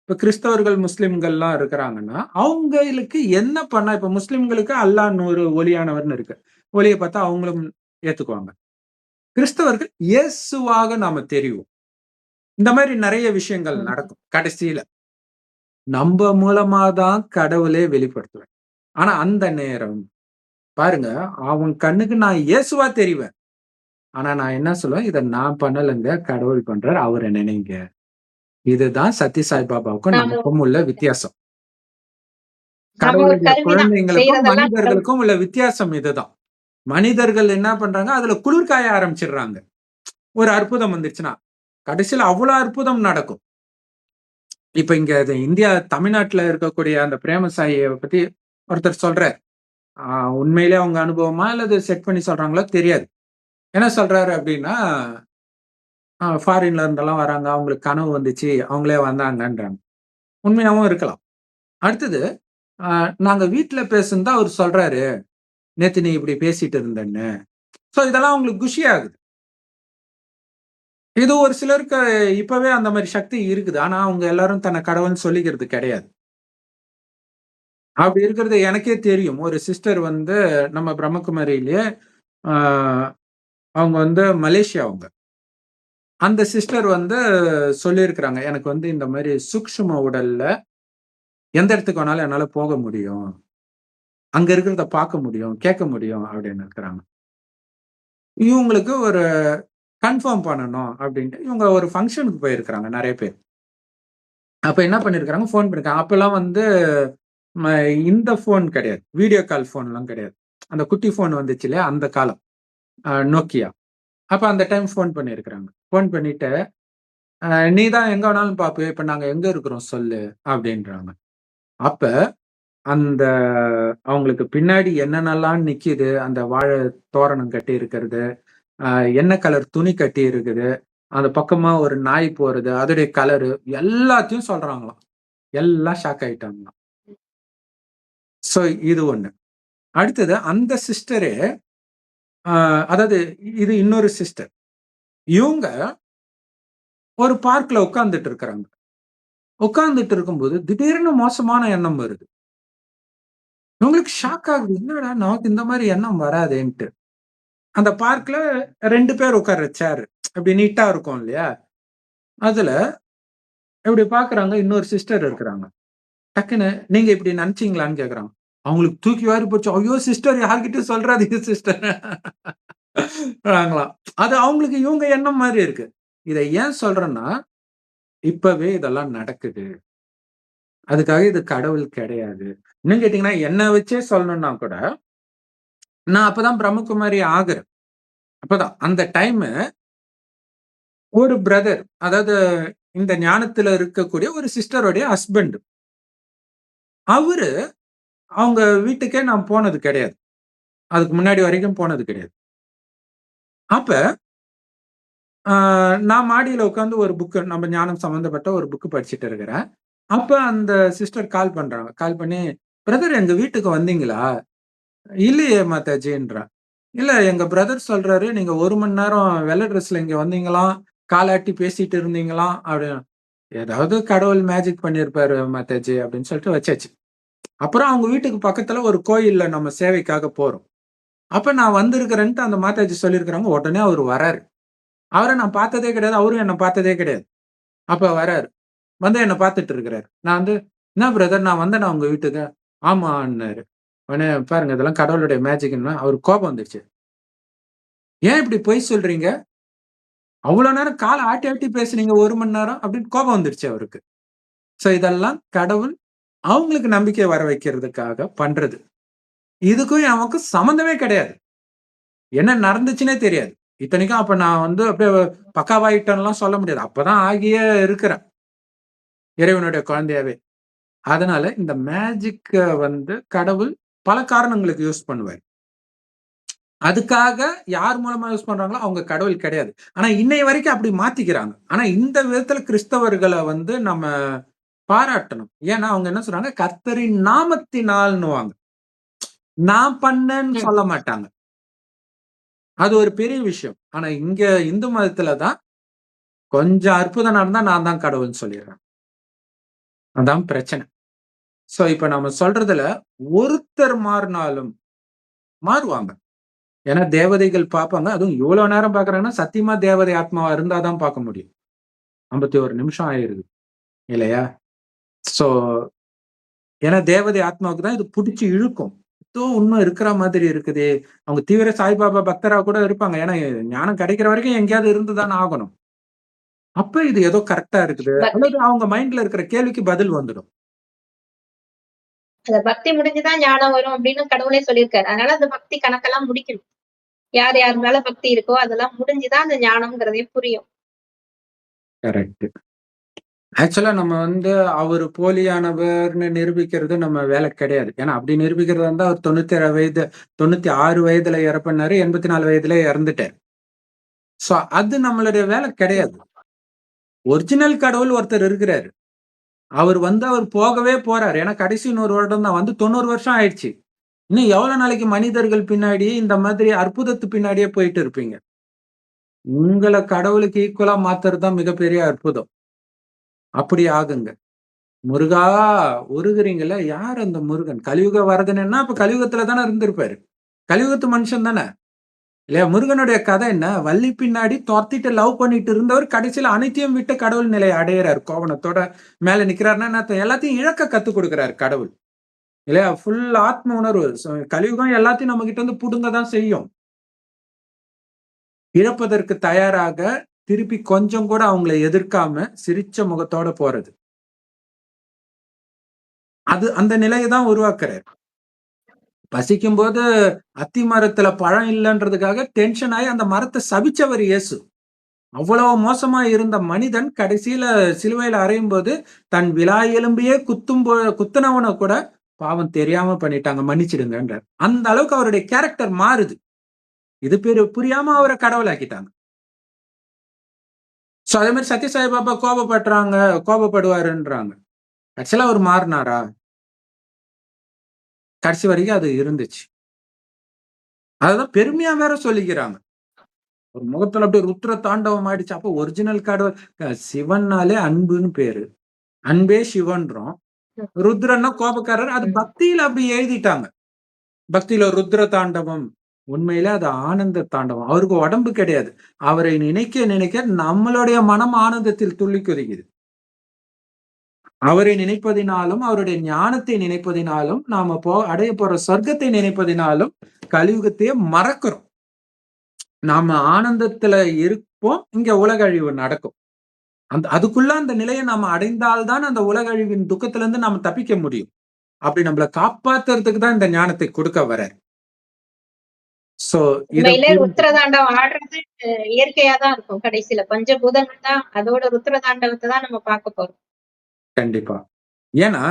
இப்ப கிறிஸ்தவர்கள், முஸ்லிம்கள்லாம் இருக்கிறாங்கன்னா, அவங்களுக்கு என்ன பண்ணா இப்ப முஸ்லிம்களுக்கு அல்லாஹ் நூறு ஒளியானவர்ன்னு இருக்கு. ஒளிய பார்த்தா அவங்களும் ஏத்துக்குவாங்க. கிறிஸ்தவர்கள் இயேசுவாக நாம தெரிவோம். இந்த மாரி நெறைய விஷயங்கள் ம். நடக்கும். கடைசியில. நம்ப மூலமா தான் கடவுளே வெளிப்படுத்துவார். ஆனா அந்த நேரம் பாருங்க, அவன் கண்ணுக்கு நான் இயேசுவா தெரிவேன். ஆனா நான் என்ன சொல்லுவேன், இத நான் பண்ணலங்க. கடவுள் பண்றார். அவர நினைங்க. இதுதான் சத்ய சாய் பாபாவுக்கும் நாம நமக்கும் உள்ள வித்தியாசம். நம்ம ஒரு கடவுளுடைய கருவிதான். குழந்தைங்களுக்கும், செய்றதெல்லாம் கடவுள். மனிதர்களுக்கும் உள்ள வித்தியாசம் இதுதான். மனிதர்கள் என்ன பண்றாங்க, அதுல குளிர் காய ஆரம்பிச்சுடுறாங்க. ஒரு அற்புதம் வந்துருச்சுன்னா. கடைசியில அவ்ளோ அற்புதம் நடக்கும். இப்ப இங்க இந்தியா தமிழ்நாட்டுல இருக்கக்கூடிய அந்த பிரேமசாயிய பத்தி ஒருத்தர் சொல்றார். ஆ உண்மையிலே அவங்க அனுபவமா அல்லது செட் பண்ணி சொல்றாங்களோ தெரியாது. என்ன சொல்றாரு அப்டின்னா, ஃபாரின்ல இருந்தெல்லாம் வராங்க. அவங்களுக்கு கனவு வந்துச்சு. அவங்களே வந்தாங்கன்றாங்க. உண்மையாவும் இருக்கலாம். அடுத்தது, அ நாங்க வீட்ல பேசுனத அவரு சொல்றாரு. நேத்து நீ இப்படி பேசிட்டு இருந்தன்னு. சோ இதெல்லாம் அவங்களுக்கு குஷி ஆகுது. இது ஒரு சிலருக்கு இப்பவே அந்த மாரி சக்தி இருக்குது. ஆனா அவங்க எல்லாரும் தன்ன கடவுள்ன்னு சொல்லிக்கிறது கிடையாது. அப்படி இருக்கிறது எனக்கே தெரியும். ஒரு சிஸ்டர் வந்து நம்ம பிரம்மகுமாரியிலயே ஆ அவங்க வந்து மலேசியா அவங்க. அந்த சிஸ்டர் வந்து சொல்லியிருக்கிறாங்க. எனக்கு வந்து இந்த மாரி சூக்ஷ்ம உடல்ல எந்த இடத்துக்கு வேணாலும் என்னால போக முடியும். அங்க இருக்கிறத பார்க்க முடியும், கேட்க முடியும் அப்படின்னு இருக்கிறாங்க. இவங்களுக்கு ஒரு கன்ஃபார்ம் பண்ணணும் அப்படின்ட்டு இவங்க ஒரு ஃபங்ஷனுக்கு போயிருக்கிறாங்க நெறைய பேர். அப்ப என்ன பண்ணியிருக்காங்க, ஃபோன் பண்ணியிருக்காங்க. அப்பல்லாம் வந்து ம இந்த ஃபோன் கிடையாது. வீடியோ கால் ஃபோன்லாம் கிடையாது. அந்த குட்டி ஃபோன் வந்துச்சு இல்லையா? அந்த காலம். Nokia. அப்ப அந்த டைம் ஃபோன் பண்ணியிருக்கிறாங்க. ஃபோன் பண்ணிட்டு, "நீ தான் எங்க வேணாலும் பாப்பியா, இப்ப நாங்க எங்க இருக்கிறோம் சொல்லு" அப்படின்றாங்க. அப்ப அந்த அவங்களுக்கு பின்னாடி என்னென்னலாம் நிக்கிது, அந்த வாழை தோரணம் கட்டி இருக்கிறது, அ என்ன கலர் துணி கட்டி இருக்குது, அந்த பக்கமா ஒரு நாய் போறது, அதோடைய கலரு எல்லாத்தையும் சொல்றாங்களாம். எல்லாம் ஷாக் ஆயிட்டாங்களாம். சோ இது ஒண்ணு. அடுத்தது அந்த சிஸ்டரே அ அதாவது இது இன்னொரு சிஸ்டர். இவங்க ஒரு பார்க்ல உட்கார்ந்துட்டு இருக்கிறாங்க. உட்கார்ந்துட்டு இருக்கும்போது திடீர்னு மோசமான எண்ணம் வருது. இவங்களுக்கு ஷாக் ஆகுது. என்னடா நமக்கு இந்த மாரி எண்ணம் வராதேன்ட்டு. அந்த பார்க்ல 2 பேர் உட்கார்ற சேர். அப்படி நீட்டா இருக்கும் இல்லையா? அதுல இப்படி பார்க்குறாங்க. இன்னொரு சிஸ்டர் இருக்கிறாங்க. டக்குனு நீங்க இப்படி நினைச்சீங்களான்னு கேட்குறாங்க. அவங்களுக்கு தூக்கி வாரி போச்சு. ஐயோ! சிஸ்டர் யார்கிட்டயும் சொல்றாதீங்க சிஸ்டர். ங்களாம். அது அவங்களுக்கு இவங்க எண்ணம் மாரி இருக்கு. இத ஏன் சொல்றேன்னா, இப்பவே இதெல்லாம் நடக்குது. அதுக்காக இது கடவுள் கிடையாது. இன்னும் கேட்டீங்கன்னா, என்ன வச்சே சொல்லணும்னா கூட, நான் அப்பதான் பிரம்மகுமாரி ஆகுறேன். அப்பதான். அந்த டைமு ஒரு பிரதர், அதாவது இந்த ஞானத்துல இருக்கக்கூடிய ஒரு சிஸ்டருடைய ஹஸ்பண்ட். அவரு அவங்க வீட்டுக்கே நான் போனது கிடையாது. அதுக்கு முன்னாடி வரைக்கும் போனது கிடையாது. அப்ப ஆ நான் மாடியில உட்கார்ந்து ஒரு புக் நம்ம ஞானம் சம்பந்தப்பட்ட ஒரு புக் படிச்சுட்டு இருக்கிறேன். அப்ப அந்த சிஸ்டர் கால் பண்றாங்க. கால் பண்ணி, "பிரதர் எங்க வீட்டுக்கு வந்தீங்களா?" "இல்லையே மாதாஜின்றா." "இல்ல எங்க பிரதர் சொல்றாரு, நீங்க 1 மணி நேரம் வெள்ள ட்ரெஸ்ல இங்க வந்தீங்களாம், காலாட்டி பேசிட்டு இருந்தீங்களாம்" அப்படின்னு. "ஏதாவது கடவுள் மேஜிக் பண்ணியிருப்பாரு மாதாஜி" அப்படின்னு சொல்லிட்டு வச்சாச்சு. அப்புறம் அவங்க வீட்டுக்கு பக்கத்துல ஒரு கோயில்ல நம்ம சேவைக்காக போறோம். அப்ப நான் வந்திருக்கிறேன்ட்டு அந்த மாதாஜி சொல்லியிருக்கிறாங்க. உடனே அவரு வராரு. அவர நான் பார்த்ததே கிடையாது. அவரும் என்ன பார்த்ததே கிடையாது. அப்ப வராரு. வந்து என்ன பார்த்துட்டு இருக்கிறாரு. நான் வந்து, "என்ன பிரதர் நான் வந்தேனா உங்க வீட்டுக்கு?" "ஆமான்னாரு." உடனே பாருங்க இதெல்லாம் கடவுளுடைய மேஜிக்ன்னா அவருக்கு கோபம் வந்துருச்சு. "ஏன் இப்படி பொய் சொல்றீங்க? அவ்வளோ நேரம் கால ஆட்டி ஆட்டி பேசுனீங்க 1 மணி நேரம்." அப்படின்னு கோபம் வந்துருச்சு அவருக்கு. சோ இதெல்லாம் கடவுள் அவங்களுக்கு நம்பிக்கை வர வைக்கிறதுக்காக பண்றது. இதுக்கும் நமக்கும் சம்மந்தமே கிடையாது. என்ன நடந்துச்சுன்னே தெரியாது. இத்தனைக்கும் அப்ப நான் வந்து அப்படியே பக்காவாயிட்டேன்லாம் சொல்ல முடியாது. அப்பதான் ஆகியே இருக்கிறேன். இறைவனுடைய குழந்தையாவே. அதனால இந்த மேஜிக்க வந்து கடவுள் பல காரணங்களுக்கு யூஸ் பண்ணுவாரு. அதுக்காக யார் மூலமா யூஸ் பண்றாங்களோ அவங்க கடவுள் கிடையாது. ஆனா இன்னைய வரைக்கும் அப்படி மாத்திக்கிறாங்க. ஆனா இந்த விதத்துல கிறிஸ்தவர்கள வந்து நம்ம பாராட்டணும். ஏன்னா அவங்க என்ன சொல்றாங்க, கர்த்தரின் நாமத்தினால்ன்னுவாங்க. நான் பண்ணேன்னு ம். சொல்ல மாட்டாங்க. அது ஒரு பெரிய விஷயம். ஆனா இங்க இந்து மதத்துல தான் கொஞ்சம் அற்புதம் நடந்தா நான் தான் கடவுள்ன்னு சொல்லிர்றாங்க. அதான் பிரச்சனை. சோ இப்ப நம்ம சொல்றதுல ஒருத்தர் மாறுனாலும் மாறுவாங்க. ஏன்னா தேவதைகள் பார்ப்பாங்க. அதுவும் இவ்வளோ நேரம் பார்க்குறாங்கன்னா, சத்தியமா தேவதை ஆத்மாவா இருந்தா தான் பார்க்க முடியும். 51 நிமிஷம் ஆயிருது இல்லையா? சோ ஏன்னா தேவதை ஆத்மாவுக்கு தான் இது புடிச்சு இழுக்கும். ஏதோ உண்மை இருக்கிற மாதிரி இருக்குதே! அவங்க தீவிர சாய்பாபா பக்தரா கூட இருப்பாங்க. ஏன்னா ஞானம் கிடைக்கிற வரைக்கும் எங்கேயாவது இருந்து தான ஆகணும். அப்ப இது ஏதோ கரெக்ட்டா இருக்குது. பக்தி அல்லது அவங்க மைண்ட்ல இருக்கிற கேள்விக்கு பதில் வந்துடும். அந்த பக்தி முடிஞ்சு தான் ஞானம் வரும் அப்படின்னு கடவுளே சொல்லியிருக்காரு. அதனால அந்த பக்தி கணக்கெல்லாம் முடிக்கணும். யார் யார் மேல பக்தி இருக்கோ அதெல்லாம் முடிஞ்சு தான் அந்த ஞானம்ங்கிறதே புரியும். கரெக்ட். ஆக்சுவலா நம்ம வந்து அவரு போலியானவர்ன்னு நிரூபிக்கிறது நம்ம வேலை கிடையாது. ஏன்னா அப்படி நிரூபிக்கிறதா இருந்தா அவர் 97 வயது 96 வயதுல இறப்புனாரு. 84 வயதிலே இறந்துட்டாரு. சோ அது நம்மளுடைய வேலை ம். கிடையாது. ஒரிஜினல் கடவுள் ஒருத்தர் இருக்கிறாரு. அவர் போகவே போறாரு. ஏன்னா கடைசி 100 வருடம் தான் வந்து 90 வருஷம் ஆயிடுச்சு. இன்னும் எவ்வளவு நாளைக்கு மனிதர்கள் பின்னாடி இந்த மாதிரி அற்புதத்து பின்னாடியே போயிட்டு இருப்பீங்க? உங்கள கடவுளுக்கு ஈக்குவலா மாத்துறது தான் மிகப்பெரிய அற்புதம். அப்படி ஆகுங்க. முருகா உருகுறீங்கல்ல, யார் அந்த முருகன்? கலியுக வரதன்னா, அப்ப கலியுகத்துல தானே இருந்திருப்பாரு. கலியுகத்து மனுஷன் தானே. இல்லையா? முருகனுடைய கதை என்ன? வள்ளி பின்னாடி தொரத்திட்டு லவ் பண்ணிட்டு இருந்தவர் கடைசியில அனைத்தையும் விட்டு கடவுள் நிலையை அடையறாரு. கோவணத்தோட மேல நிக்கிறாருன்னா, என்ன அர்த்தம்? எல்லாத்தையும் இழக்க கத்துக் குடுக்குறாரு கடவுள். இல்லையா? ஃபுல் ஆத்ம உணர்வு. கலியுகம் எல்லாத்தையும் நம்மகிட்ட இருந்து புடுங்க தான் செய்யும். இழப்பதற்கு தயாராக திருப்பி கொஞ்சம் கூட அவங்கள எதிர்க்காம சிரிச்ச முகத்தோட போறது. அது அந்த நிலைய தான் உருவாக்குறாரு. பசிக்கும்போது அத்தி மரத்துல பழம் இல்லன்றதுக்காக டென்ஷன் ஆயி அந்த மரத்த சபிச்சவர் இயேசு. அவ்வளவு மோசமா இருந்த மனிதன் கடைசியில சிலுவையில அறையும்போது, தன் விலா எலும்பையே குத்துனவன கூட பாவம் தெரியாம பண்ணிட்டாங்க மன்னிச்சிடுங்கன்றார். அந்த அளவுக்கு அவருடைய கேரக்டர் மாறுது. இது புரியாம அவர கடவுளாக்கிட்டாங்க. சோ அதே மாரி சத்ய பாபா கோபப்படுவாருன்றாங்க. ஆக்சுவலா அவரு மாறுனாரா? கடைசி வரைக்கும் அது இருந்துச்சு. அததான் பெருமையா வேற சொல்லிக்கிறாங்க. ஒரு முகத்துல அப்படியே ருத்ர தாண்டவம் ஆயிடுச்சு. அப்ப ஒரிஜினல் கடவுள் சிவன்னாலே அன்புன்னு பேரு. அன்பே சிவன்றோம். ம். ருத்ரன்னா கோபக்காரர். அது ம். பக்தியில அப்படி எழுதிட்டாங்க. பக்தியில ருத்ர தாண்டவம். உண்மையிலே அது ஆனந்த தாண்டவம். அவருக்கு உடம்பு கிடையாது. அவரை நினைக்க நினைக்க நம்மளுடைய மனம் ஆனந்தத்தில் துள்ளி குதிக்குது. அவரை நினைப்பதினாலும், அவருடைய ஞானத்தை நினைப்பதினாலும், நாம அடைய போற சொர்க்கத்தை நினைப்பதினாலும், கலியுகத்தையே மறக்கிறோம். நாம ஆனந்தத்துல இருப்போம். இங்க உலக அழிவு நடக்கும். அதுக்குள்ள அந்த நிலைய நாம அடைந்தால் தான் அந்த உலக அழிவின் துக்கத்திலிருந்து நாம தப்பிக்க முடியும். அப்படி நம்மள காப்பாத்துறதுக்கு தான் இந்த ஞானத்தை கொடுக்க வரார். சோ இத உண்மையிலே புரிஞ்சு ருத்ரதாண்டவம் ஆடுறது இயற்கையா தான் இருக்கும் கடைசியில. பஞ்சபூதங்கள் தான் அதோட ருத்ரதாண்டவத்த தான் நம்ம பார்க்க போறோம். கண்டிப்பா. ஏன்னா,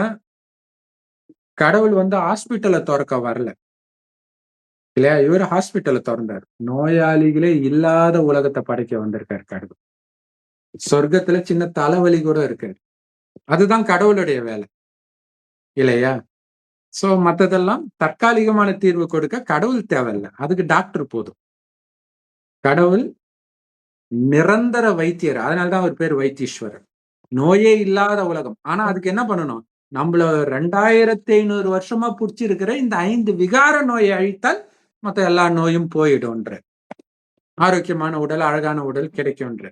கடவுள் வந்து ஹாஸ்பிட்டல தொறக்க வரல இல்லையா? இவரு ஹாஸ்பிட்டல தொறந்தாரு. நோயாளிகளே இல்லாத உலகத்த படைக்க வந்திருக்காரு கடவுள். சொர்க்கத்துல சின்ன தலைவலி கூட இருக்காது. அதுதான் கடவுளுடைய வேலை இல்லையா? சோ மத்ததெல்லாம் தற்காலிகமான தீர்வு கொடுக்க கடவுள் தேவையில்ல. அதுக்கு டாக்டர் போதும். கடவுள் நிரந்தர வைத்தியர். அதனாலதான் அவர் பேர் வைத்தீஸ்வரர். நோயே இல்லாத உலகம். ஆனா அதுக்கு என்ன பண்ணணும்? நம்மள 2500 வருஷமா புடிச்சிருக்கிற இந்த 5 விகார நோயை அழித்தால் மத்த எல்லா நோயும் போயிடும்ன்ற. ஆரோக்கியமான உடல், அழகான உடல் கிடைக்கும்ன்ற.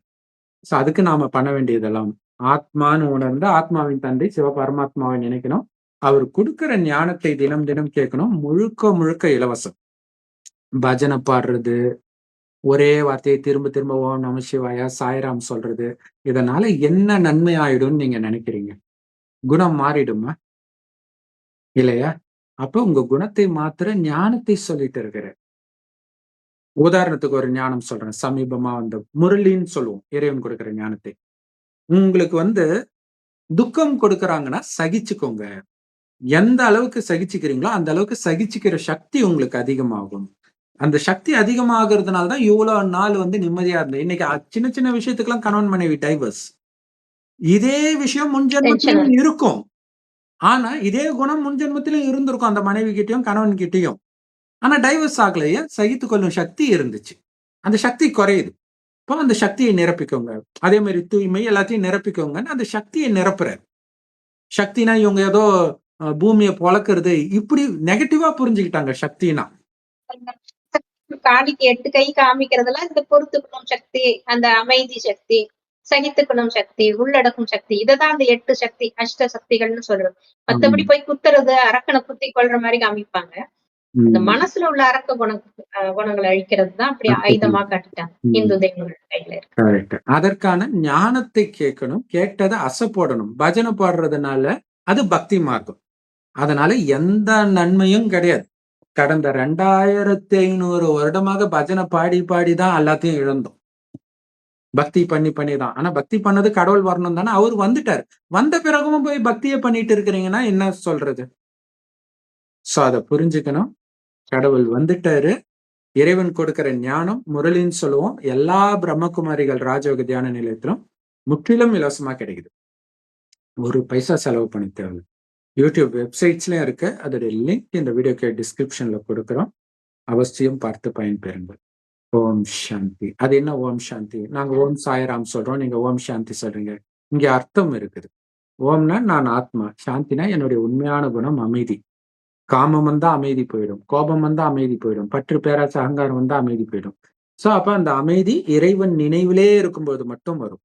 சோ அதுக்கு நாம பண்ண வேண்டியதெல்லாம் ஆத்மான்னு உணர்ந்து ஆத்மாவின் தந்தை சிவ பரமாத்மாவை நினைக்கணும். அவர் கொடுக்கிற ஞானத்தை தினம் தினம் கேட்கணும். முழுக்க முழுக்க இலவசம். பஜனை பாடுறது, ஒரே வார்த்தையை திரும்ப திரும்ப ஓம் நம சிவாயா சாய்ராம் சொல்றது, இதனால என்ன நன்மை ஆயிடும்னு நீங்க நினைக்கிறீங்க? குணம் மாறிடுமா இல்லையா? அப்ப உங்க குணத்தை மாத்திர ஞானத்தை சொல்லிட்டு இருக்கிற. உதாரணத்துக்கு ஒரு ஞானம் சொல்றேன். சமீபமா வந்த முரளின்னு சொல்லுவோம். இறைவன் கொடுக்கிற ஞானத்தை. உங்களுக்கு வந்து துக்கம் கொடுக்கறாங்கன்னா சகிச்சுக்கோங்க. எந்த அளவுக்கு சகிச்சுக்கிறீங்களோ அந்த அளவுக்கு சகிச்சுக்கிற சக்தி உங்களுக்கு அதிகமாகும். அந்த சக்தி அதிகமாகிறதுனால தான் இவ்வளவு நாள் வந்து நிம்மதியா இருந்தேன். இன்னைக்கு சின்ன சின்ன விஷயத்துக்கெல்லாம் கணவன் மனைவி டைவர்ஸ். இதே விஷயம் முன் ஜென்மத்திலும் டென்ஷன். இருக்கும். ஆனா இதே குணம் முன் ஜென்மத்திலும் இருந்திருக்கும் அந்த மனைவி கிட்டயும் கணவன் கிட்டயும். ஆனா டைவர்ஸ் ஆகல. ஏன்? சகித்துக் கொள்ளும் சக்தி இருந்துச்சு. அந்த சக்தி குறையுது. இப்போ அந்த சக்தியை நிரப்பிக்கோங்க. அதே மாதிரி தூய்மை எல்லாத்தையும் நிரப்பிக்கோங்கன்னு அந்த சக்தியை நிரப்புறாரு. சக்தினா இவங்க ஏதோ பூமியை பொளக்குறது இப்படி நெகட்டிவா புரிஞ்சுக்கிட்டாங்க சக்தினா. காணிக்கு 8 கை காமிக்கிறதெல்லாம் இந்த பொறுத்துக்கணும் சக்தி, அந்த அமைதி சக்தி, சகித்துக்கணும் சக்தி, உள்ளடக்கும் சக்தி. இததான் அந்த 8 சக்தி, அஷ்ட சக்திகள்னு சொல்றது. மத்தபடி போய் குத்துறது, அரக்கனை குத்தி கொல்ற மாதிரி காமிப்பாங்க. அந்த மனசுல உள்ள அரக்க குணங்களை அழிக்கிறது தான் அப்படி ஆயுதமா காட்டிட்டாங்க இந்து தெய்வங்கள் கையில இருக்கு. கரெக்ட். அதற்கான ஞானத்தை கேட்கணும். கேட்டதை அசை போடணும். பஜனை பாடுறதுனால அது பக்தி மார்க்கம். அதனால எந்த நன்மையும் கிடையாது. கடந்த 2500 வருடமாக பஜனை பாடி பாடிதான் எல்லாத்தையும் இழந்தோம். பக்தி பண்ணி தான். ஆனா பக்தி பண்ணது கடவுள் வரணும் தானே. அவர் வந்துட்டாரு. வந்த பிறகும் போய் பக்தியை பண்ணிட்டு இருக்கிறீங்கன்னா என்ன சொல்றது? சோ அதை புரிஞ்சுக்கணும். கடவுள் வந்துட்டாரு. இறைவன் கொடுக்கிற ஞானம் முரளின்னு சொல்லுவோம். எல்லா பிரம்மகுமாரிகள் ராஜயோக தியான நிலையத்திலும் முற்றிலும் இலவசமா கிடைக்குது. ஒரு பைசா செலவு பண்ணி தேவை. யூடியூப் வெப்சைட்ஸ்லயும் இருக்கு. அதோட லிங்க் இந்த வீடியோக்கு டிஸ்கிரிப்ஷன்ல கொடுக்குறோம். அவசியம் பார்த்து பயன்பெறுங்கள். ஓம் சாந்தி. அது என்ன ஓம் சாந்தி? நாங்க ஓம் சாய்ராம் சொல்றோம். நீங்க ஓம் சாந்தி சொல்றீங்க. இங்க அர்த்தம் இருக்குது. ஓம்னா நான் ஆத்மா, சாந்தினா என்னுடைய உண்மையான குணம் அமைதி. காமம் வந்தா அமைதி போயிடும், கோபம் வந்தா அமைதி போயிடும், பற்று பேராசை அகங்காரம் வந்தா அமைதி போயிடும். சோ அப்ப அந்த அமைதி இறைவன் நினைவிலே இருக்கும்போது மட்டும் வரும்.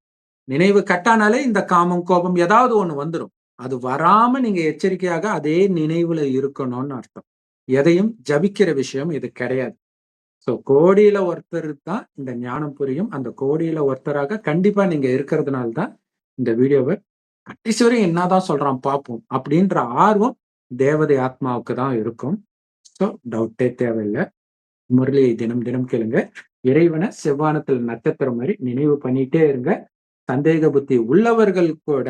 நினைவு கட்டானாலே இந்த காமம் கோபம் ஏதாவது ஒண்ணு வந்துடும். அது வராம நீங்க எச்சரிக்கையாக அதே நினைவுல இருக்கணும்னு அர்த்தம். எதையும் ஜபிக்கிற விஷயம் இது கிடையாது. சோ கோடியில ஒருத்தர் தான் இந்த ஞானம் புரியும். அந்த கோடியில ஒருத்தராக கண்டிப்பா நீங்க இருக்கிறதுனால தான் இந்த வீடியோவை கடைசி வரை என்னதான் சொல்றான் பார்ப்போம் அப்படின்ற ஆர்வம் தேவதை ஆத்மாவுக்கு தான் இருக்கும். ஸோ டவுட்டே தேவையில்லை. முரளியை தினம் தினம் கேளுங்க. இறைவனை செவ்வானத்தில் நட்சத்திரம் மாதிரி நினைவு பண்ணிட்டே இருங்க. சந்தேக புத்தி உள்ளவர்கள் கூட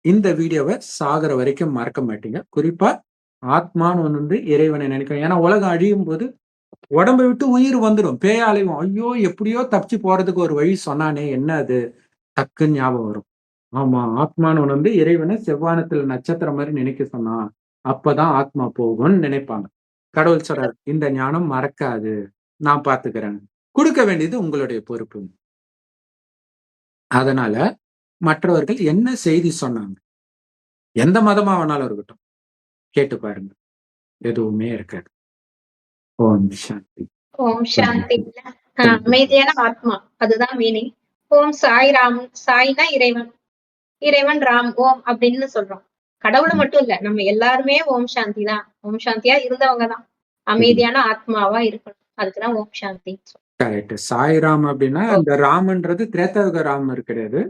இந்த வீடியோவை சாகிற வரைக்கும் மறக்க மாட்டீங்க. குறிப்பா ஆத்மான்னு ஒன்று வந்து இறைவனை நினைக்கணும். ஏன்னா உலகம் அழியும் போது உடம்பை விட்டு உயிர் வந்துடும். பேயாலையும் ஐயோ எப்படியோ தப்பிச்சு போறதுக்கு ஒரு வழி சொன்னானே, என்ன அது? டக்குன்னு ஞாபகம் வரும். ஆமா, ஆத்மான்னு ஒண்ணு வந்து இறைவனை செவ்வானத்துல நட்சத்திரம் மாதிரி நினைக்க சொன்னா அப்பதான் ஆத்மா போகும்னு நினைப்பாங்க. கடவுள் சொல்றாரு, இந்த ஞானம் மறக்காது, நான் பாத்துக்கிறேன். கொடுக்க வேண்டியது உங்களுடைய பொறுப்பு. அதனால மற்றவர்கள் என்ன செய்தி சொன்னாங்க, எந்த மதமா வேணாலும் இருக்கட்டும், கேட்டு பாருங்க. எதுவுமே இருக்காது. ஓம் சாந்தி. ஓம் சாந்தி. அமைதியான ஆத்மா, அதுதான் மீனிங். ஓம் சாய்ராம். சாய்னா இறைவன், இறைவன் ராம், ஓம் அப்படின்னு சொல்றோம். கடவுளை மட்டும் இல்ல, நம்ம எல்லாருமே ஓம் சாந்தி தான். ஓம் சாந்தியா இருந்தவங்க தான். அமைதியான ஆத்மாவா இருக்கணும். அதுக்குதான் ஓம் சாந்தி. கரெக்ட். சாய்ராம் அப்படின்னா அந்த ராமன்றது திரேதாயுக ராமர் கிடையாது.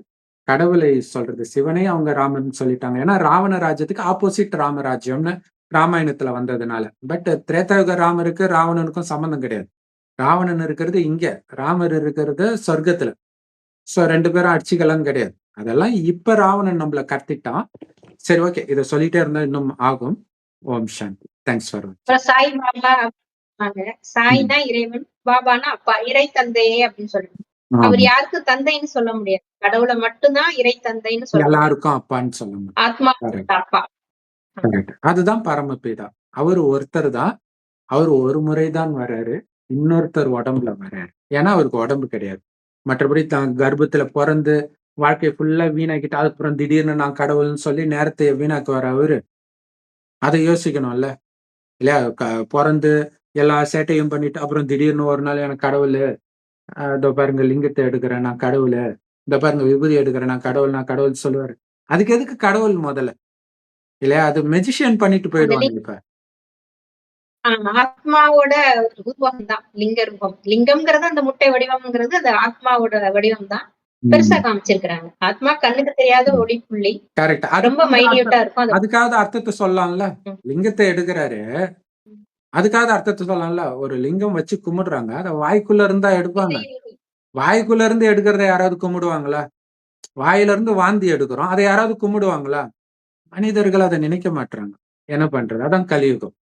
கடவுளை சொல்றது. சிவனே அவங்க ராமன் சொல்லிட்டாங்க. ஏன்னா ராவண ராஜ்யத்துக்கு ஆப்போசிட் ராமராஜ்யம்னு ராமாயணத்துல வந்ததுனால. பட் திரேதாயுக ராமருக்கு ராவணனுக்கும் சம்பந்தம் கிடையாது. ராவணன் இருக்கிறது இங்க, ராமர் இருக்கிறது சொர்க்கத்துல. சோ 2 பேரும் அடிச்சுக்கலாம் கிடையாது. அதெல்லாம் இப்ப ராவணன் நம்மள கத்திட்டான். சரி, ஓகே, இதை சொல்லிட்டே இருந்தா இன்னும் ஆகும். ஓம் சாந்தி. தேங்க்ஸ் ஃபார் வாட்சிங். அப்புறம் சாய் பாபா அப்படின்னாங்க. சாய்னா இறைவன், பாபான்னா அப்பா, இறை தந்தையே அப்படின்னு சொல்லுவாங்க. அவர் ஆமா. யாருக்கு தந்தைன்னு சொல்ல முடியாது. கடவுளை மட்டும்தான் இறை தந்தைன்னு சொல்ல முடியும். எல்லாருக்கும் அப்பான்னு சொல்ல முடியும். ஆத்மா கரெக்ட், அப்பா. கரெக்ட். அதுதான் பரமபிதா. அவரு ஒருத்தர் தான். அவரு ஒரு முறை தான் வர்றாரு. இன்னொருத்தர் உடம்புல வர்றாரு. ஏன்னா அவருக்கு உடம்பு கிடையாது. மற்றபடி தான் கர்ப்பத்துல பொறந்து வாழ்க்கைய ஃபுல்லா வீணாக்கிட்டு அதுக்கப்புறம் திடீர்னு நான் கடவுள்னு சொல்லி நேரத்தை வீணாக்குவார் அவரு. அதை யோசிக்கணும்ல. இல்லையா? பொறந்து எல்லா சேட்டையும் பண்ணிட்டு அப்புறம் திடீர்னு ஒரு நாள் எனக்கு கடவுளு, இதோ பாருங்க லிங்கத்தை எடுக்கிறேன் நான் கடவுளு, இதோ பாருங்க விபூதி எடுக்கிறேன் நான் கடவுள் சொல்லுவாரு. அதுக்கு எதுக்கு கடவுள் முதல்ல? இல்லையா? அது மெஜிஷியன் பண்ணிட்டு அந்த போயிடுவாங்க இப்ப. ஆத்மாவோட உருவம் தான் லிங்க ரூபம். லிங்கம்ங்கிறது அந்த முட்டை வடிவம்ங்கிறது அந்த ஆத்மாவோட வடிவம் தான் பெருசா காமிச்சிருக்கிறாங்க. ஆத்மா கண்ணுக்கு தெரியாத ஒளி புள்ளி. கரெக்ட். ரொம்ப மைன்யூட்டா இருக்கும். அது அதுக்காவது அர்த்தத்தை சொல்லலாம்ல. லிங்கத்தை எடுக்கிறாரு. அதுக்காவது அர்த்தத்தை சொல்லலாம்ல. ஒரு லிங்கம் வச்சு கும்பிடுறாங்க. அத வாய்க்குள்ள இருந்தா எடுப்பாங்க. வாய்க்குள்ள இருந்து எடுக்கிறத யாராவது கும்பிடுவாங்களா? வாயில இருந்து வாந்தி எடுக்கிறோம். அதை யாராவது கும்பிடுவாங்களா? மனிதர்கள் அதை நினைக்க மாட்டாங்க. என்ன பண்றது? அதான் கலியுகம்.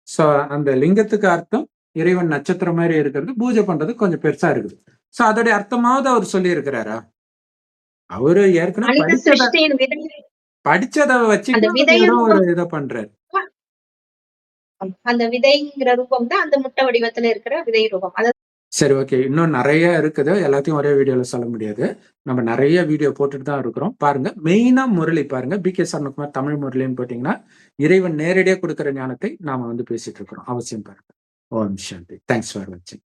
சோ அந்த லிங்கத்துக்கு அர்த்தம் இறைவன் நட்சத்திரம் மாதிரி இருக்கிறது. பூஜை பண்றது கொஞ்சம் பெருசா இருக்குது. சோ அதோடைய அர்த்தமாவது அவர் சொல்லி இருக்கிறாரா? அவரு ஏற்கனவே மனித சிருஷ்டியின் விதை, படிச்சதை அந்த வச்சுட்டு விதைய ஏதோ ஒரு ரூபம், இதை பண்றாரு. அந்த விதைங்கிற ரூபம் தான் அந்த முட்டை வடிவத்துல இருக்கிற விதை ரூபம். அது சரி, ஓகே. இன்னும் நிறைய இருக்குது. எல்லாத்தையும் ஒரே வீடியோல சொல்ல முடியாது. நம்ம நிறைய வீடியோ போட்டுட்டு தான் இருக்கிறோம். பாருங்க. மெயினா முரளி பாருங்க. பி.கே. சரவணகுமார் தமிழ் முரளின்னு போட்டீங்கன்னா இறைவன் நேரடியா கொடுக்கிற ஞானத்தை நாம பேசிட்டு இருக்கிறோம். அவசியம் பாருங்க. ஓம் சாந்தி. தேங்க்ஸ் ஃபார் வாட்சிங்.